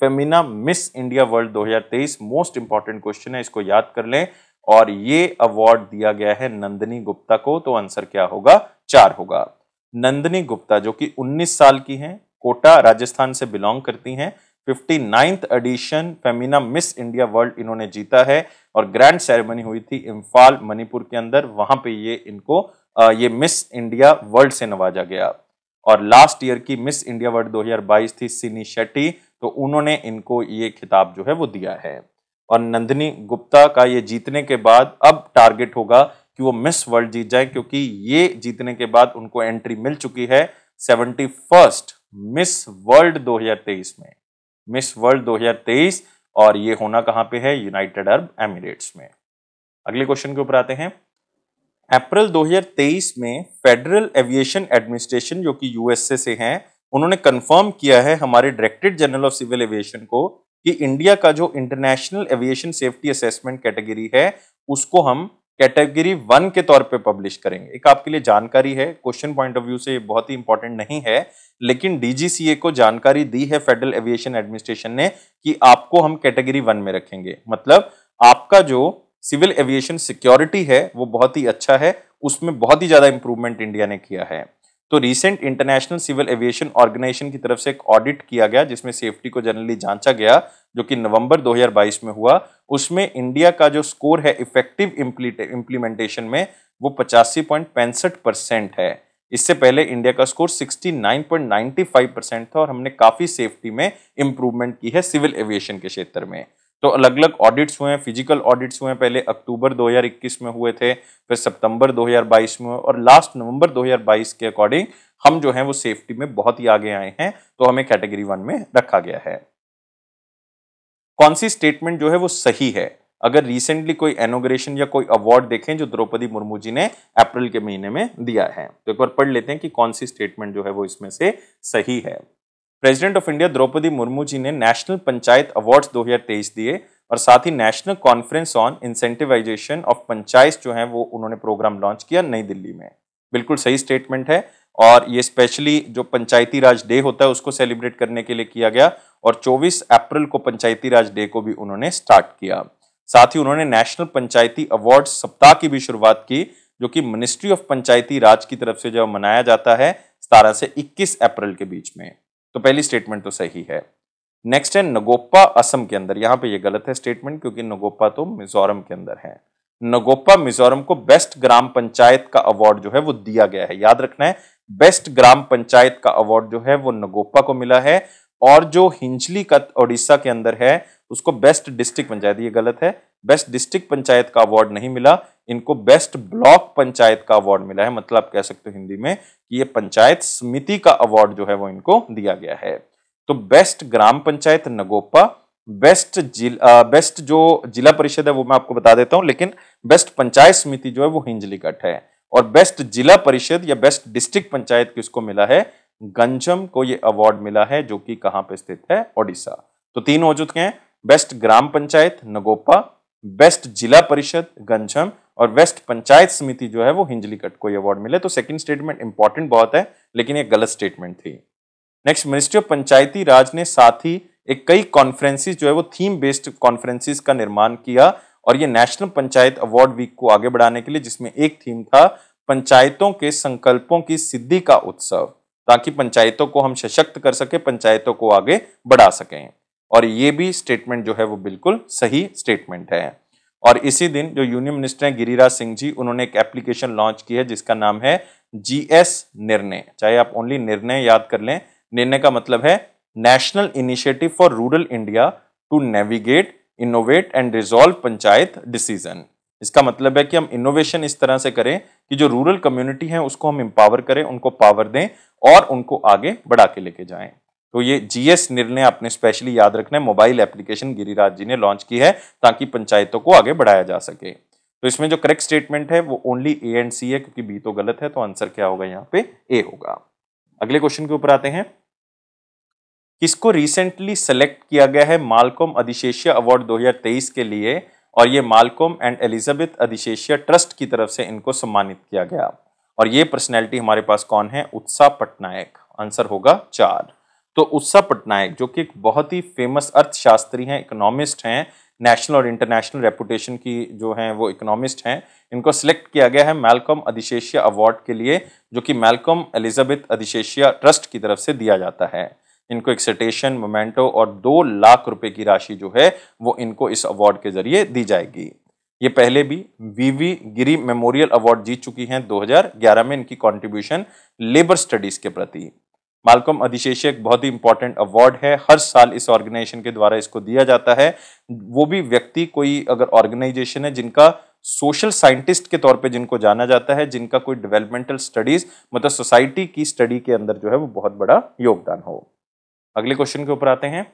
Femina Miss India World 2023 most important question है, इसको याद कर लें। और ये अवार्ड दिया गया है नंदिनी गुप्ता को। तो आंसर क्या होगा? 4 होगा। नंदिनी गुप्ता जो कि 19 साल की हैं, कोटा राजस्थान से बिलोंग करती हैं, 59th edition Femina Miss India World इन्होंने जीता है, और ग्रैंड सेरेमनी हुई थी इम्फाल मणिपुर के अंदर, वहां पे ये इनको ये मिस इंडिया वर्ल्ड से नवाजा गया। और लास्ट ईयर की मिस इंडिया वर्ल्ड 2022 थी सिनी शेट्टी, तो उन्होंने इनको ये खिताब जो है वो दिया है। और नंदिनी गुप्ता का ये जीतने के बाद अब टारगेट होगा कि वो मिस वर्ल्ड जीत जाए, क्योंकि ये जीतने के बाद उनको एंट्री मिल चुकी है 71st मिस वर्ल्ड 2023 में, मिस वर्ल्ड 2023, और ये होना कहां पे है? यूनाइटेड अरब एमिरेट्स में। अगले क्वेश्चन के ऊपर आते हैं। अप्रैल 2023 में फेडरल एविएशन एडमिनिस्ट्रेशन जो कि यूएसए से हैं, उन्होंने कंफर्म किया है हमारे directorate general of civil aviation को कि इंडिया का जो international aviation safety assessment category है उसको हम कैटेगरी 1 के तौर पे पब्लिश करेंगे। एक आपके लिए जानकारी है, क्वेश्चन पॉइंट ऑफ व्यू से ये बहुत ही इंपॉर्टेंट नहीं है, लेकिन डीजीसीए को जानकारी दी है फेडरल एविएशन एडमिनिस्ट्रेशन ने कि आपको हम कैटेगरी 1 में रखेंगे। मतलब आपका जो सिविल एविएशन सिक्योरिटी है वो बहुत ही अच्छा है, उसमें बहुत ही ज्यादा इंप्रूवमेंट इंडिया ने किया है। तो recent international civil aviation organisation की तरफ से एक ऑडिट किया गया जिसमें सेफ्टी को जनरली जांचा गया, जो कि नवंबर 2022 में हुआ। उसमें इंडिया का जो स्कोर है इफेक्टिव इंप्लीमेंटेशन में वो 85.65% है। इससे पहले इंडिया का स्कोर 69.95% था और हमने काफी सेफ्टी में इंप्रूवमेंट की है सिविल एविएशन के क्षेत्र में। तो अलग अलग ऑडिट्स हुए हैं, फिजिकल ऑडिट्स हुए हैं, पहले अक्टूबर 2021 में हुए थे, फिर सितंबर 2022 में हुए और लास्ट नवंबर 2022 के अकॉर्डिंग हम जो है वो सेफ्टी में बहुत ही आगे आए हैं, तो हमें कैटेगरी 1 में रखा गया है। कौन सी स्टेटमेंट जो है वो सही है? अगर रिसेंटली कोई इनॉग्रेशन या कोई अवार्ड देखें जो द्रौपदी मुर्मू जी ने अप्रैल के महीने में दिया है, तो एक बार पढ़ लेते हैं कि कौन सी स्टेटमेंट जो है वो इसमें से सही है। President of India Droupadi Murmu ji ने नेशनल पंचायत अवार्ड्स 2023 दिए और साथ ही national conference on incentivisation of panchayat जो है वो उन्होंने प्रोग्राम लॉन्च किया नई दिल्ली में। बिल्कुल सही स्टेटमेंट है और ये स्पेशली जो पंचायती राज डे होता है उसको सेलिब्रेट करने के लिए किया गया और 24 अप्रैल को पंचायती राज डे को भी उन्होंने स्टार्ट किया। साथ ही उन्होंने नेशनल पंचायती अवार्ड सप्ताह की भी शुरुआत की जो कि मिनिस्ट्री ऑफ पंचायती राज की तरफ से जो मनाया जाता है 17 से 21 अप्रैल के बीच में। तो पहली स्टेटमेंट तो सही है। नेक्स्ट है नगोप्पा असम के अंदर, यहां पे ये गलत है स्टेटमेंट क्योंकि नगोप्पा तो मिजोरम के अंदर है। नगोप्पा मिजोरम को बेस्ट ग्राम पंचायत का अवार्ड जो है वो दिया गया है, याद रखना है बेस्ट ग्राम पंचायत का अवार्ड जो है वो नगोप्पा को मिला है और जो हिंजली का उड़ीसा के अंदर है उसको बेस्ट डिस्ट्रिक्ट पंचायत, ये गलत है, बेस्ट डिस्ट्रिक्ट पंचायत का अवार्ड नहीं मिला, इनको बेस्ट ब्लॉक पंचायत का अवार्ड मिला है। मतलब आप कह सकते हो हिंदी में कि ये पंचायत समिति का अवार्ड जो है वो इनको दिया गया है। तो बेस्ट ग्राम पंचायत नगोप्पा, बेस्ट जो जिला परिषद है वो मैं आपको बता देता हूं, लेकिन बेस्ट पंचायत समिति जो है वो हिंजलीकट है और बेस्ट जिला परिषद या बेस्ट डिस्ट्रिक्ट पंचायत किसको मिला है? गंजम को ये अवार्ड मिला है जो कि कहां पे स्थित है? ओडिशा। तो तीन हो चुके हैं, बेस्ट ग्राम पंचायत नगोप्पा, बेस्ट जिला परिषद गंजम और बेस्ट पंचायत समिति जो है वो हिंजलीकट को ये अवार्ड मिले। तो सेकंड स्टेटमेंट इंपॉर्टेंट बहुत है लेकिन ये गलत स्टेटमेंट थी। नेक्स्ट, मिनिस्ट्री ऑफ पंचायती राज ने साथ ही एक कई कॉन्फ्रेंसिस जो है वो थीम बेस्ड कॉन्फ्रेंसिस का निर्माण किया और ये नेशनल पंचायत अवार्ड वीक को आगे बढ़ाने के लिए, जिसमें एक थीम था पंचायतों के संकल्पों की सिद्धि का उत्सव, ताकि पंचायतों को हम सशक्त कर सके, पंचायतों को आगे बढ़ा सकें। और ये भी स्टेटमेंट जो है वो बिल्कुल सही स्टेटमेंट है। और इसी दिन जो यूनियन मिनिस्टर हैं गिरिराज सिंह जी, उन्होंने एक एप्लीकेशन लॉन्च की है जिसका नाम है GS निर्णय। चाहे आप ओनली निर्णय याद कर लें, निर्णय का मतलब है national initiative for rural India to navigate, innovate and resolve panchayat decision. इसका मतलब है कि हम इनोवेशन इस तरह से करें कि जो रूरल कम्युनिटी है उसको हम एम्पावर करें, उनको पावर दें और उनको आगे बढ़ा के लेके जाएं। तो ये GS निर्णय आपने स्पेशली याद रखना है, मोबाइल एप्लीकेशन गिरिराज जी ने लॉन्च की है ताकि पंचायतों को आगे बढ़ाया जा सके। तो इसमें जो करेक्ट स्टेटमेंट है वो ओनली A एंड C है क्योंकि B तो गलत है, तो आंसर क्या होगा यहाँ पे? A होगा। अगले क्वेश्चन के ऊपर आते हैं। किसको रिसेंटली सेलेक्ट किया गया है मालकोम अधिशेष्य अवार्ड 2023 के लिए? और ये मालकोम एंड एलिजाबेथ अधिशेष्य ट्रस्ट की तरफ से इनको सम्मानित किया गया। और ये पर्सनैलिटी हमारे पास कौन है? उत्साह पटनायक। आंसर होगा 4। तो उत्साह पटनायक जो कि एक बहुत ही फेमस अर्थशास्त्री हैं, इकोनॉमिस्ट हैं, नेशनल और इंटरनेशनल रेपुटेशन की जो हैं वो इकोनॉमिस्ट हैं, इनको सिलेक्ट किया गया है मालकोम अधिशेष्य अवार्ड के लिए, जो कि मालकोम एलिजाबेथ अधिशेष्य ट्रस्ट की तरफ से दिया जाता है। इनको एक सिटेशन, मोमेंटो और 2 लाख रुपए की राशि जो है वो इनको इस अवार्ड के जरिए दी जाएगी। ये पहले भी VV गिरी मेमोरियल अवार्ड जीत चुकी हैं 2011 में, इनकी कंट्रीब्यूशन लेबर स्टडीज के प्रति। मालकोम अधिशेष्य एक बहुत ही इंपॉर्टेंट अवार्ड है, हर साल इस ऑर्गेनाइजेशन के द्वारा इसको दिया जाता है। वो भी व्यक्ति, कोई अगर ऑर्गेनाइजेशन है जिनका सोशल साइंटिस्ट के तौर पे जिनको जाना जाता है, जिनका कोई डेवलपमेंटल स्टडीज मतलब सोसाइटी की स्टडी के अंदर जो है वो बहुत बड़ा योगदान हो। अगले क्वेश्चन के ऊपर आते हैं।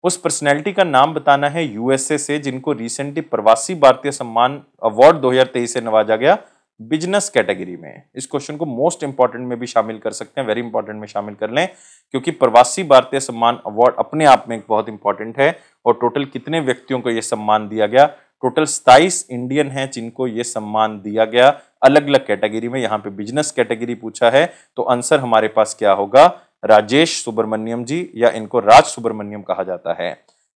उस पर्सनैलिटी का नाम बताना है USA से जिनको रिसेंटली प्रवासी भारतीय सम्मान अवार्ड 2023 से नवाजा गया बिजनेस कैटेगरी में। इस क्वेश्चन को मोस्ट इंपॉर्टेंट में भी शामिल कर सकते हैं, वेरी इंपॉर्टेंट में शामिल कर लें, क्योंकि प्रवासी भारतीय सम्मान अवार्ड अपने आप में एक बहुत इंपॉर्टेंट है। और टोटल कितने व्यक्तियों को यह सम्मान दिया गया? टोटल 27 इंडियन हैं जिनको ये सम्मान दिया गया अलग अलग कैटेगरी में। यहाँ पे बिजनेस कैटेगरी पूछा है तो आंसर हमारे पास क्या होगा? राजेश सुब्रमण्यम जी, या इनको राज सुब्रमण्यम कहा जाता है।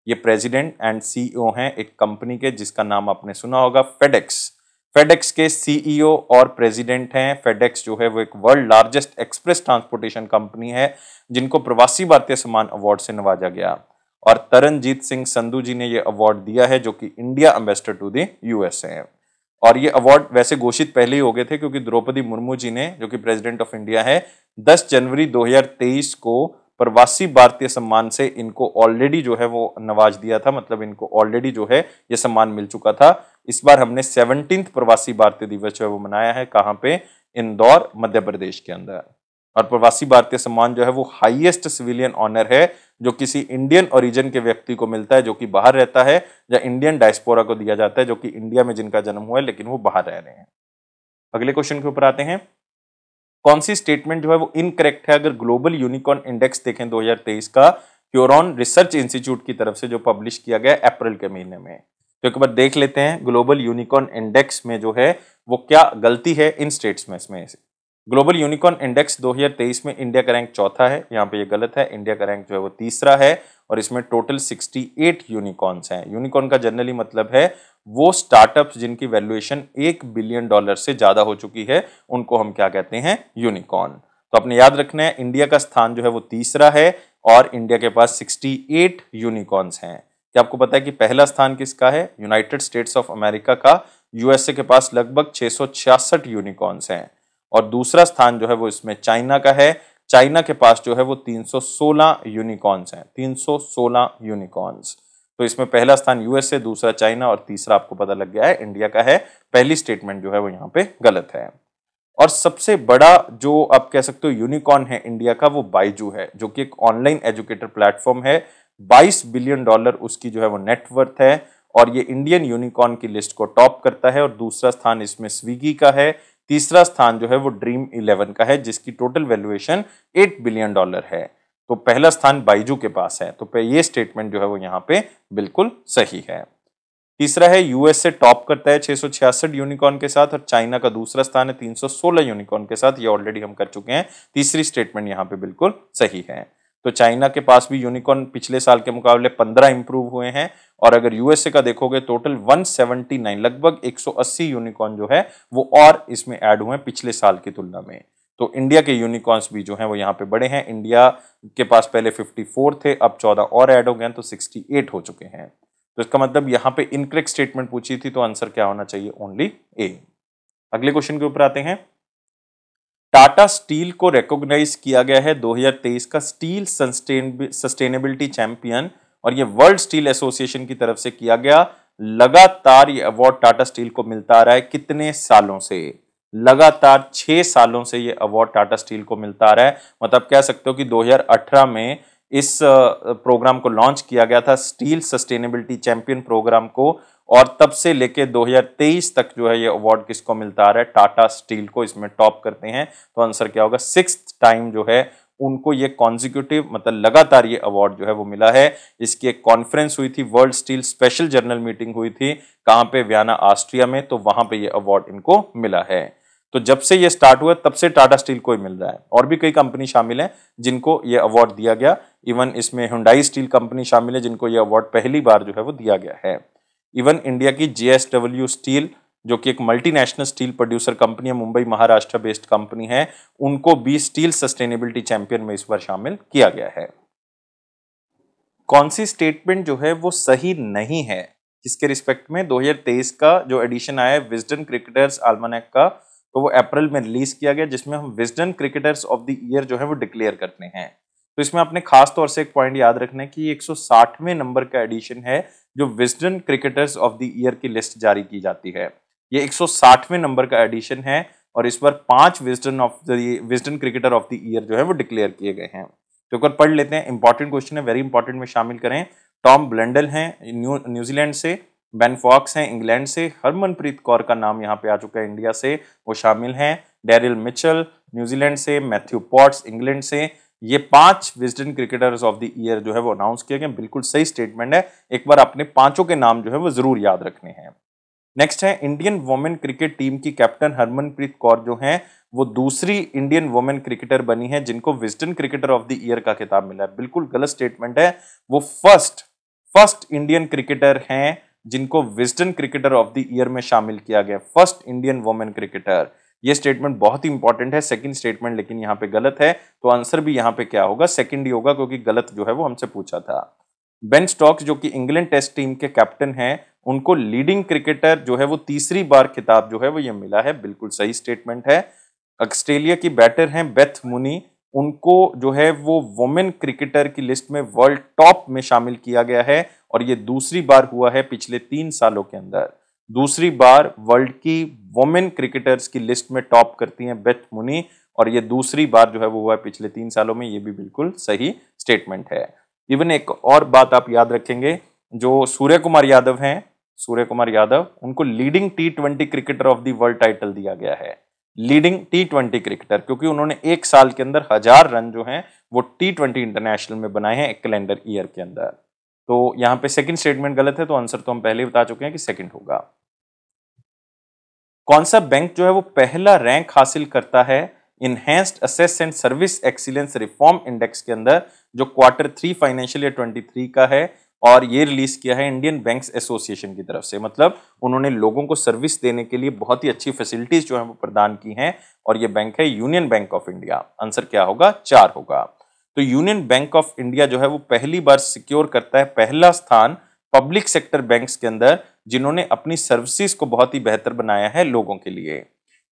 ये प्रेसिडेंट एंड CEO हैं एक कंपनी के जिसका नाम आपने सुना होगा, फेडेक्स। फेडेक्स के CEO और प्रेसिडेंट हैं। फेडेक्स जो है वो एक world largest express transportation company है जिनको प्रवासी भारतीय सम्मान अवार्ड से नवाजा गया। और तरनजीत सिंह संधू जी ने ये अवार्ड दिया है जो कि India ambassador to the US है। और ये अवार्ड वैसे घोषित पहले ही हो गए थे, क्योंकि द्रौपदी मुर्मू जी ने, जो कि प्रेसिडेंट ऑफ इंडिया है, 10 जनवरी 2023 को प्रवासी भारतीय सम्मान से इनको ऑलरेडी जो है वो नवाज दिया था। मतलब इनको ऑलरेडी जो है ये सम्मान मिल चुका था। इस बार हमने 17th प्रवासी भारतीय दिवस जो है वो मनाया है। कहां पे? इंदौर, मध्य प्रदेश के अंदर। और प्रवासी भारतीय सम्मान जो है वो हाईएस्ट सिविलियन ऑनर है जो किसी इंडियन ओरिजिन के व्यक्ति को मिलता है जो कि बाहर रहता है, या इंडियन डायस्पोरा को दिया जाता है जो कि इंडिया में जिनका जन्म हुआ है लेकिन वो बाहर रह रहे हैं। अगले क्वेश्चन के ऊपर आते हैं। कौन सी स्टेटमेंट जो है वो इनकरेक्ट है? अगर ग्लोबल यूनिकॉर्न इंडेक्स देखें 2023 का, ह्यूरॉन रिसर्च इंस्टीट्यूट की तरफ से जो पब्लिश किया गया अप्रैल के महीने में, तो एक बार देख लेते हैं ग्लोबल यूनिकॉर्न इंडेक्स में जो है वो क्या गलती है इन स्टेट्स में। इसमें ग्लोबल यूनिकॉर्न इंडेक्स 2023 में इंडिया का रैंक चौथा है, यहाँ पे ये गलत है। इंडिया का रैंक जो है वो तीसरा है और इसमें टोटल 68 यूनिकॉर्न्स हैं। यूनिकॉर्न का जनरली मतलब है वो स्टार्टअप्स जिनकी वैल्यूएशन $1 बिलियन से ज्यादा हो चुकी है, उनको हम क्या कहते हैं? यूनिकॉर्न। तो आपने याद रखना है इंडिया का स्थान जो है वो तीसरा है और इंडिया के पास 68 यूनिकॉर्न्स हैं। क्या आपको पता है कि पहला स्थान किसका है? यूनाइटेड स्टेट्स ऑफ अमेरिका का। यूएसए के पास लगभग 666 यूनिकॉर्न्स हैं और दूसरा स्थान जो है वो इसमें चाइना का है। चाइना के पास जो है वो 316 यूनिकॉर्न्स हैं, 316 यूनिकॉर्न्स। तो इसमें पहला स्थान यूएसए, दूसरा चाइना और तीसरा आपको पता लग गया है इंडिया का है। पहली स्टेटमेंट जो है वो यहाँ पे गलत है। और सबसे बड़ा जो आप कह सकते हो यूनिकॉर्न है इंडिया का, वो बाइजू है, जो कि एक ऑनलाइन एजुकेटर प्लेटफॉर्म है। $22 बिलियन उसकी जो है वो नेटवर्थ है और ये इंडियन यूनिकॉर्न की लिस्ट को टॉप करता है। और दूसरा स्थान इसमें स्विगी का है। तीसरा स्थान जो है वो ड्रीम 11 का है जिसकी टोटल वैल्यूएशन $8 बिलियन है। तो पहला स्थान बाइजू के पास है। तो ये स्टेटमेंट जो है वो यहाँ पे बिल्कुल सही है। तीसरा है यूएसए टॉप करता है 666 यूनिकॉर्न के साथ और चाइना का दूसरा स्थान है 316 यूनिकॉर्न के साथ। ये ऑलरेडी हम कर चुके हैं। तीसरी स्टेटमेंट यहाँ पे बिल्कुल सही है। तो चाइना के पास भी यूनिकॉर्न पिछले साल के मुकाबले 15 इंप्रूव हुए हैं और अगर यूएसए का देखोगे टोटल 179, लगभग 180 यूनिकॉर्न जो है वो और इसमें ऐड हुए हैं पिछले साल की तुलना में। तो इंडिया के यूनिकॉर्न्स भी जो हैं वो यहाँ पे बड़े हैं। इंडिया के पास पहले 54 थे, अब 14 और ऐड हो गए हैं तो 68 हो चुके हैं। तो इसका मतलब यहाँ पे इनकरेक्ट स्टेटमेंट पूछी थी तो आंसर क्या होना चाहिए? ओनली ए। अगले क्वेश्चन के ऊपर आते हैं। टाटा स्टील को रिकॉग्नाइज किया गया है 2023 का स्टील सस्टेनेबिलिटी चैंपियन और ये वर्ल्ड स्टील एसोसिएशन की तरफ से किया गया। लगातार ये अवार्ड टाटा स्टील को मिलता आ रहा है। कितने सालों से? लगातार 6 सालों से ये अवार्ड टाटा स्टील को मिलता आ रहा है। मतलब कह सकते हो कि 2018 में इस प्रोग्राम को लॉन्च किया गया था, स्टील सस्टेनेबिलिटी चैंपियन प्रोग्राम को, और तब से लेके 2023 तक जो है ये अवार्ड किसको मिलता आ रहा है? टाटा स्टील को। इसमें टॉप करते हैं तो आंसर क्या होगा? 6th टाइम जो है उनको ये कॉन्जिक्यूटिव मतलब लगातार ये अवार्ड जो है वो मिला है। इसकी एक कॉन्फ्रेंस हुई थी, world steel special journal meeting हुई थी। कहां पे? वियना, ऑस्ट्रिया में। तो वहां पे ये अवार्ड इनको मिला है। तो जब से ये स्टार्ट हुआ तब से टाटा स्टील को ही मिल रहा है। और भी कई कंपनी शामिल है जिनको ये अवार्ड दिया गया। इवन इसमें हुंडई स्टील कंपनी शामिल है जिनको ये अवार्ड पहली बार जो है वो दिया गया है। इवन इंडिया की JSW स्टील, जो कि एक मल्टीनेशनल स्टील प्रोड्यूसर कंपनी है, मुंबई महाराष्ट्र बेस्ड कंपनी है, उनको भी स्टील सस्टेनेबिलिटी चैंपियन में इस बार शामिल किया गया है। कौन सी स्टेटमेंट जो है वो सही नहीं है? किसके रिस्पेक्ट में? 2023 का जो एडिशन आया है विजडन क्रिकेटर्स आल्मनैक का, तो वो अप्रैल में रिलीज किया गया जिसमें हम Wisden cricketers of the year जो है वो डिक्लेयर करते हैं। तो इसमें आपने खास तौर से एक पॉइंट याद रखना है कि 160वें नंबर का एडिशन है जो Wisden cricketers of the year की लिस्ट जारी की जाती है। ये 160वें नंबर का एडिशन है और इस बार 5 Wisden cricketer of the year जो है वो डिक्लेयर किए गए हैं। तो एक बार पढ़ लेते हैं। इंपॉर्टेंट क्वेश्चन है, वेरी इंपॉर्टेंट में शामिल करें। टॉम ब्लेंडल हैं न्यूजीलैंड से, बेन फॉक्स हैं इंग्लैंड से, हरमनप्रीत कौर का नाम यहाँ पे आ चुका है इंडिया से, वो शामिल हैं, डैरिल मिचेल न्यूजीलैंड से, मैथ्यू पॉट्स इंग्लैंड से। ये 5 Wisden cricketers of the year जो है वो अनाउंस किए गए। बिल्कुल सही स्टेटमेंट है। एक बार अपने पांचों के नाम जो है वो जरूर याद रखने हैं। नेक्स्ट है इंडियन वुमेन क्रिकेट टीम की कैप्टन हरमनप्रीत कौर जो हैं वो दूसरी इंडियन वुमेन क्रिकेटर बनी है जिनको Wisden cricketer of the year का खिताब मिला है। बिल्कुल गलत स्टेटमेंट है। वो फर्स्ट इंडियन क्रिकेटर हैं जिनको Wisden cricketer of the year में शामिल किया गया। First Indian women cricketer. ये स्टेटमेंट बहुत ही इंपॉर्टेंट है। सेकंड स्टेटमेंट लेकिन यहाँ पे गलत है, तो आंसर भी यहाँ पे क्या होगा? सेकंड ही होगा, क्योंकि गलत जो है वो हमसे पूछा था। बेन स्टोक्स जो कि इंग्लैंड टेस्ट टीम के कैप्टन हैं उनको लीडिंग क्रिकेटर जो है वो तीसरी बार खिताब जो है वो ये मिला है। बिल्कुल सही स्टेटमेंट है। ऑस्ट्रेलिया की बैटर हैं बेथ मुनी, उनको जो है वो वुमेन क्रिकेटर की लिस्ट में वर्ल्ड टॉप में शामिल किया गया है और ये दूसरी बार हुआ है पिछले 3 सालों के अंदर। दूसरी बार वर्ल्ड की वुमेन क्रिकेटर्स की लिस्ट में टॉप करती हैं बेथ मुनी और ये दूसरी बार जो है वो हुआ है पिछले 3 सालों में। ये भी बिल्कुल सही स्टेटमेंट है। इवन एक और बात आप याद रखेंगे, जो सूर्य कुमार यादव हैं, सूर्य कुमार यादव, उनको leading T20 cricketer of the world title दिया गया है। लीडिंग T20 क्रिकेटर, क्योंकि उन्होंने एक साल के अंदर 1000 रन जो हैं वो T20 इंटरनेशनल में बनाए हैं एक कैलेंडर ईयर के अंदर। तो यहाँ पे सेकंड स्टेटमेंट गलत है, तो आंसर तो हम पहले ही बता चुके हैं कि सेकंड होगा। कौन सा बैंक जो है वो पहला रैंक हासिल करता है enhanced assess and service excellence reform index के अंदर, जो Q3 फाइनेंशियल ईयर 23 का है और ये रिलीज किया है इंडियन बैंक्स एसोसिएशन की तरफ से। मतलब उन्होंने लोगों को सर्विस देने के लिए बहुत ही अच्छी फैसिलिटीज जो है वो प्रदान की हैं और ये बैंक है union bank of India. Answer क्या होगा? 4 होगा। तो यूनियन बैंक ऑफ इंडिया जो है वो पहली बार सिक्योर करता है पहला स्थान पब्लिक सेक्टर बैंक्स के अंदर जिन्होंने अपनी सर्विसेज को बहुत ही बेहतर बनाया है लोगों के लिए।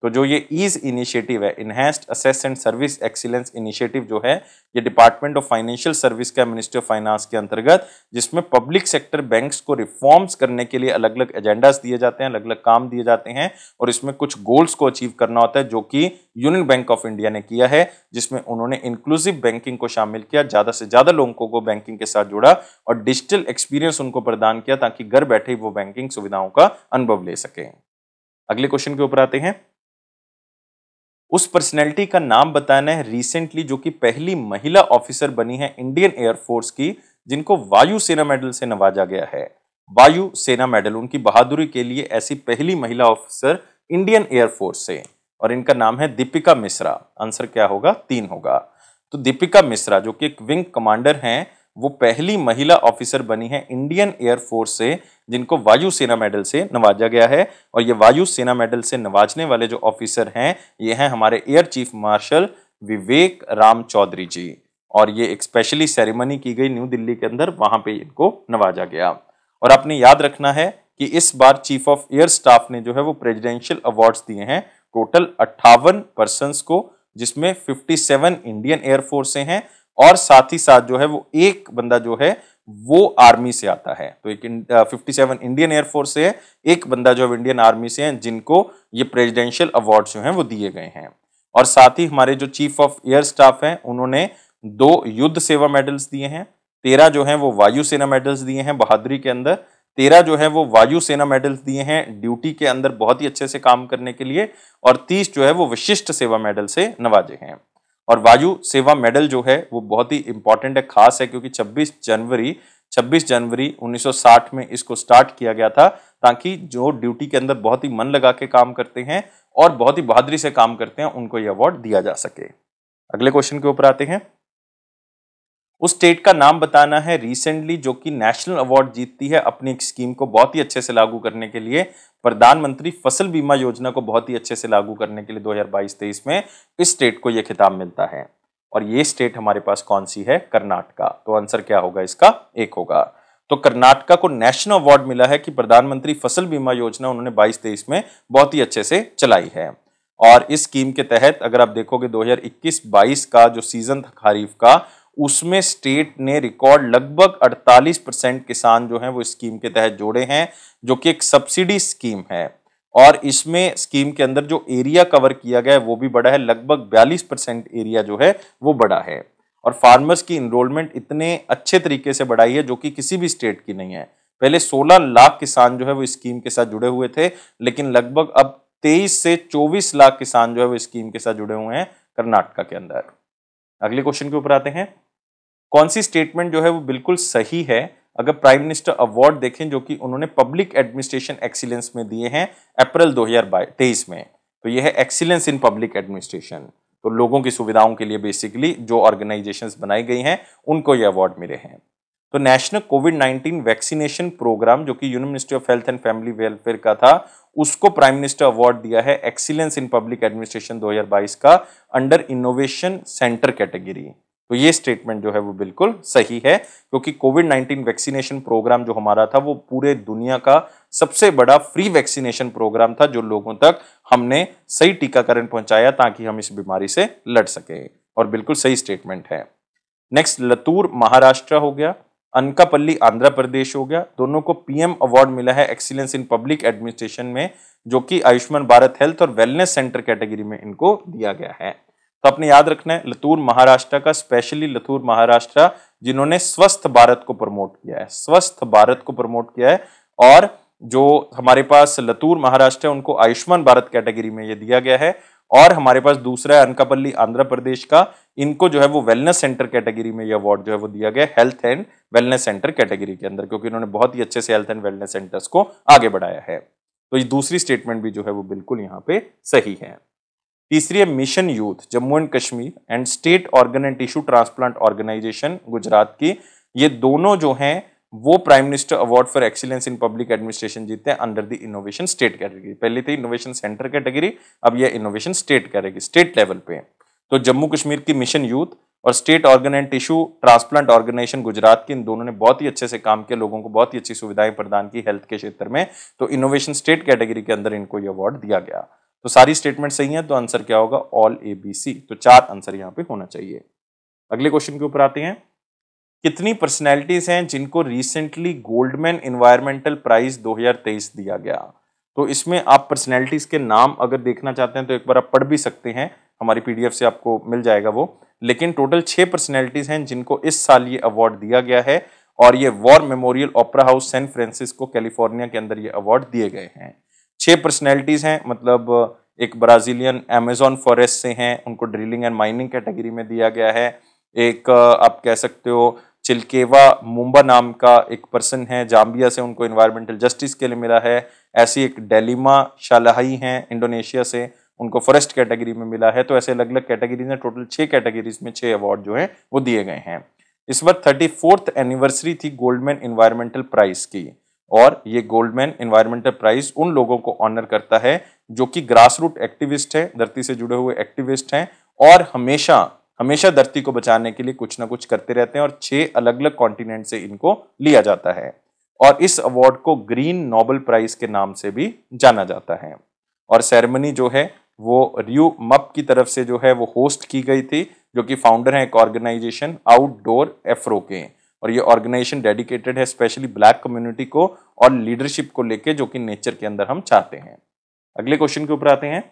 तो जो ये ईज इनिशिएटिव है, enhanced assess and service excellence initiative जो है, ये डिपार्टमेंट ऑफ फाइनेंशियल सर्विस का मिनिस्ट्री ऑफ फाइनेंस के अंतर्गत, जिसमें पब्लिक सेक्टर बैंक्स को रिफॉर्म्स करने के लिए अलग अलग एजेंडास दिए जाते हैं, अलग अलग काम दिए जाते हैं और इसमें कुछ गोल्स को अचीव करना होता है, जो कि यूनियन बैंक ऑफ इंडिया ने किया है, जिसमें उन्होंने इंक्लूसिव बैंकिंग को शामिल किया, ज्यादा से ज्यादा लोगों को बैंकिंग के साथ जोड़ा और डिजिटल एक्सपीरियंस उनको प्रदान किया ताकि घर बैठे वो बैंकिंग सुविधाओं का अनुभव ले सके। अगले क्वेश्चन के ऊपर आते हैं। उस पर्सनैलिटी का नाम बताना है रिसेंटली जो कि पहली महिला ऑफिसर बनी है इंडियन एयरफोर्स की, जिनको वायु सेना मेडल से नवाजा गया है। वायु सेना मेडल, उनकी बहादुरी के लिए ऐसी पहली महिला ऑफिसर इंडियन एयरफोर्स से, और इनका नाम है दीपिका मिश्रा। आंसर क्या होगा? 3 होगा। तो दीपिका मिश्रा जो कि एक विंग कमांडर हैं, वो पहली महिला ऑफिसर बनी है इंडियन एयरफोर्स से जिनको वायु सेना मेडल से नवाजा गया है। और ये वायु सेना मेडल से नवाजने वाले जो ऑफिसर हैं, ये हैं हमारे एयर चीफ मार्शल विवेक राम चौधरी जी। और ये एक स्पेशली सेरेमनी की गई न्यू दिल्ली के अंदर, वहां पे इनको नवाजा गया। और आपने याद रखना है कि इस बार चीफ ऑफ एयर स्टाफ ने जो है वो प्रेसिडेंशियल अवार्ड्स दिए हैं टोटल 58 पर्सन्स को, जिसमें 57 इंडियन एयरफोर्स से हैं और साथ ही साथ जो है वो एक बंदा जो है वो आर्मी से आता है। तो एक 57 इंडियन एयरफोर्स से है, एक बंदा जो है इंडियन आर्मी से है, जिनको ये प्रेसिडेंशियल अवार्ड जो हैं वो दिए गए हैं। और साथ ही हमारे जो चीफ ऑफ एयर स्टाफ हैं, उन्होंने 2 युद्ध सेवा मेडल्स दिए हैं, 13 जो हैं वो वायु सेना मेडल्स दिए हैं बहादुरी के अंदर, 13 जो है वो वायु सेना मेडल्स दिए हैं ड्यूटी के अंदर बहुत ही अच्छे से काम करने के लिए, और 30 जो है वो विशिष्ट सेवा मेडल से नवाजे हैं। और वायु सेवा मेडल जो है वो बहुत ही इंपॉर्टेंट है, खास है, क्योंकि 26 जनवरी 1960 में इसको स्टार्ट किया गया था, ताकि जो ड्यूटी के अंदर बहुत ही मन लगा के काम करते हैं और बहुत ही बहादुरी से काम करते हैं, उनको यह अवार्ड दिया जा सके। अगले क्वेश्चन के ऊपर आते हैं। उस स्टेट का नाम बताना है रिसेंटली जो कि नेशनल अवार्ड जीतती है अपनी एक स्कीम को बहुत ही अच्छे से लागू करने के लिए। प्रधानमंत्री फसल बीमा योजना को बहुत ही अच्छे से लागू करने के लिए 2022-23 में इस स्टेट को यह खिताब मिलता है। और ये स्टेट हमारे पास कौन सी है? कर्नाटका। तो आंसर क्या होगा इसका? 1 होगा। तो कर्नाटका को नेशनल अवार्ड मिला है कि प्रधानमंत्री फसल बीमा योजना उन्होंने 22-23 में बहुत ही अच्छे से चलाई है। और इस स्कीम के तहत अगर आप देखोगे 2021-22 का जो सीजन था खरीफ का, उसमें स्टेट ने रिकॉर्ड लगभग 48% किसान जो हैं वो स्कीम के तहत जोड़े हैं, जो कि एक सब्सिडी स्कीम है। और इसमें स्कीम के अंदर जो एरिया कवर किया गया है वो भी बड़ा है, लगभग 42% एरिया जो है वो बड़ा है। और फार्मर्स की इनरोलमेंट इतने अच्छे तरीके से बढ़ाई है जो कि किसी भी स्टेट की नहीं है। पहले 16 लाख किसान जो है वो स्कीम के साथ जुड़े हुए थे, लेकिन लगभग अब 23 से 24 लाख किसान जो है वो स्कीम के साथ जुड़े हुए हैं कर्नाटका के अंदर। अगले क्वेश्चन के ऊपर आते हैं। कौन सी स्टेटमेंट जो है वो बिल्कुल सही है? अगर प्राइम मिनिस्टर अवार्ड देखें जो कि उन्होंने पब्लिक एडमिनिस्ट्रेशन एक्सीलेंस में दिए हैं अप्रैल 2023 में, तो यह है एक्सीलेंस इन पब्लिक एडमिनिस्ट्रेशन। तो लोगों की सुविधाओं के लिए बेसिकली जो ऑर्गेनाइजेशंस बनाई गई हैं उनको ये अवार्ड मिले हैं। तो नेशनल कोविड-19 वैक्सीनेशन प्रोग्राम जो कि union ministry of health and family welfare का था, उसको प्राइम मिनिस्टर अवार्ड दिया है एक्सीलेंस इन पब्लिक एडमिनिस्ट्रेशन 2022 का अंडर इनोवेशन सेंटर कैटेगरी। तो ये स्टेटमेंट जो है वो बिल्कुल सही है, क्योंकि कोविड-19 वैक्सीनेशन प्रोग्राम जो हमारा था वो पूरे दुनिया का सबसे बड़ा फ्री वैक्सीनेशन प्रोग्राम था जो लोगों तक हमने सही टीकाकरण पहुंचाया ताकि हम इस बीमारी से लड़ सके। और बिल्कुल सही स्टेटमेंट है। नेक्स्ट लतूर महाराष्ट्र हो गया, अनकापल्ली आंध्र प्रदेश हो गया। दोनों को पीएम अवार्ड मिला है एक्सीलेंस इन पब्लिक एडमिनिस्ट्रेशन में, जो कि आयुष्मान भारत हेल्थ और वेलनेस सेंटर कैटेगरी में इनको दिया गया है। तो आपने याद रखना है लतूर महाराष्ट्र का, स्पेशली लतूर महाराष्ट्र जिन्होंने स्वस्थ भारत को प्रमोट किया है, स्वस्थ भारत को प्रमोट किया है। और जो हमारे पास लतूर महाराष्ट्र है उनको आयुष्मान भारत कैटेगरी में ये दिया गया है। और हमारे पास दूसरा है अनकापल्ली आंध्र प्रदेश का, इनको जो है वो वेलनेस सेंटर कैटेगरी में ये अवार्ड जो है वो दिया गया health and wellness centre category के अंदर, क्योंकि इन्होंने बहुत ही अच्छे से हेल्थ एंड वेलनेस सेंटर्स को आगे बढ़ाया है। तो ये दूसरी स्टेटमेंट भी जो है वो बिल्कुल यहाँ पे सही है। तीसरी है mission youth Jammu and Kashmir and state organ and tissue transplant organisation Gujarat की, ये दोनों जो हैं वो prime minister award for excellence in public administration जीते हैं under the innovation state category. पहले थी इनोवेशन सेंटर कैटेगरी, अब ये innovation state category, state level पे। तो जम्मू कश्मीर की मिशन यूथ और state organ and tissue transplant organisation Gujarat की, इन दोनों ने बहुत ही अच्छे से काम किया, लोगों को बहुत ही अच्छी सुविधाएं प्रदान की हेल्थ के क्षेत्र में। तो इनोवेशन स्टेट कैटेगरी के अंदर इनको ये अवार्ड दिया गया। तो सारी स्टेटमेंट सही है, तो आंसर क्या होगा? All ABC। तो 4 आंसर यहाँ पे होना चाहिए। अगले क्वेश्चन के ऊपर आते हैं। कितनी पर्सनैलिटीज हैं जिनको रिसेंटली गोल्डमैन एनवायरमेंटल प्राइज 2023 दिया गया? तो इसमें आप पर्सनैलिटीज के नाम अगर देखना चाहते हैं तो एक बार आप पढ़ भी सकते हैं, हमारी PDF से आपको मिल जाएगा वो। लेकिन टोटल 6 पर्सनैलिटीज हैं जिनको इस साल ये अवार्ड दिया गया है, और ये war memorial opera house San Francisco California के अंदर ये अवार्ड दिए गए हैं। 6 पर्सनैलिटीज हैं, मतलब एक ब्राजीलियन अमेजोन फॉरेस्ट से हैं, उनको ड्रिलिंग एंड माइनिंग कैटेगरी में दिया गया है। एक आप कह सकते हो चिल्केवा मुंबा नाम का एक पर्सन है जाम्बिया से, उनको एनवायरमेंटल जस्टिस के लिए मिला है। ऐसी एक डेलिमा शालाही हैं इंडोनेशिया से, उनको फॉरेस्ट कैटेगरी में मिला है। तो ऐसे अलग अलग कैटेगरीज में टोटल 6 कैटेगरीज में 6 अवार्ड जो हैं वो दिए गए हैं। इस बार 34th एनिवर्सरी थी गोल्डमैन एनवायरमेंटल प्राइज की, और ये गोल्डमैन एनवायरमेंटल प्राइज उन लोगों को ऑनर करता है जो कि ग्रास रूट एक्टिविस्ट है, धरती से जुड़े हुए एक्टिविस्ट हैं, और हमेशा हमेशा धरती को बचाने के लिए कुछ ना कुछ करते रहते हैं। और 6 अलग अलग कॉन्टिनेंट से इनको लिया जाता है, और इस अवार्ड को ग्रीन नोबेल प्राइज के नाम से भी जाना जाता है। और सेरेमनी जो है वो रियू मप की तरफ से जो है वो होस्ट की गई थी, जो कि फाउंडर है एक ऑर्गेनाइजेशन आउटडोर एफ्रो के, और ये ऑर्गेनाइजेशन डेडिकेटेड है स्पेशली ब्लैक कम्युनिटी को और लीडरशिप को लेके, जो कि नेचर के अंदर हम चाहते हैं। अगले क्वेश्चन के ऊपर आते हैं।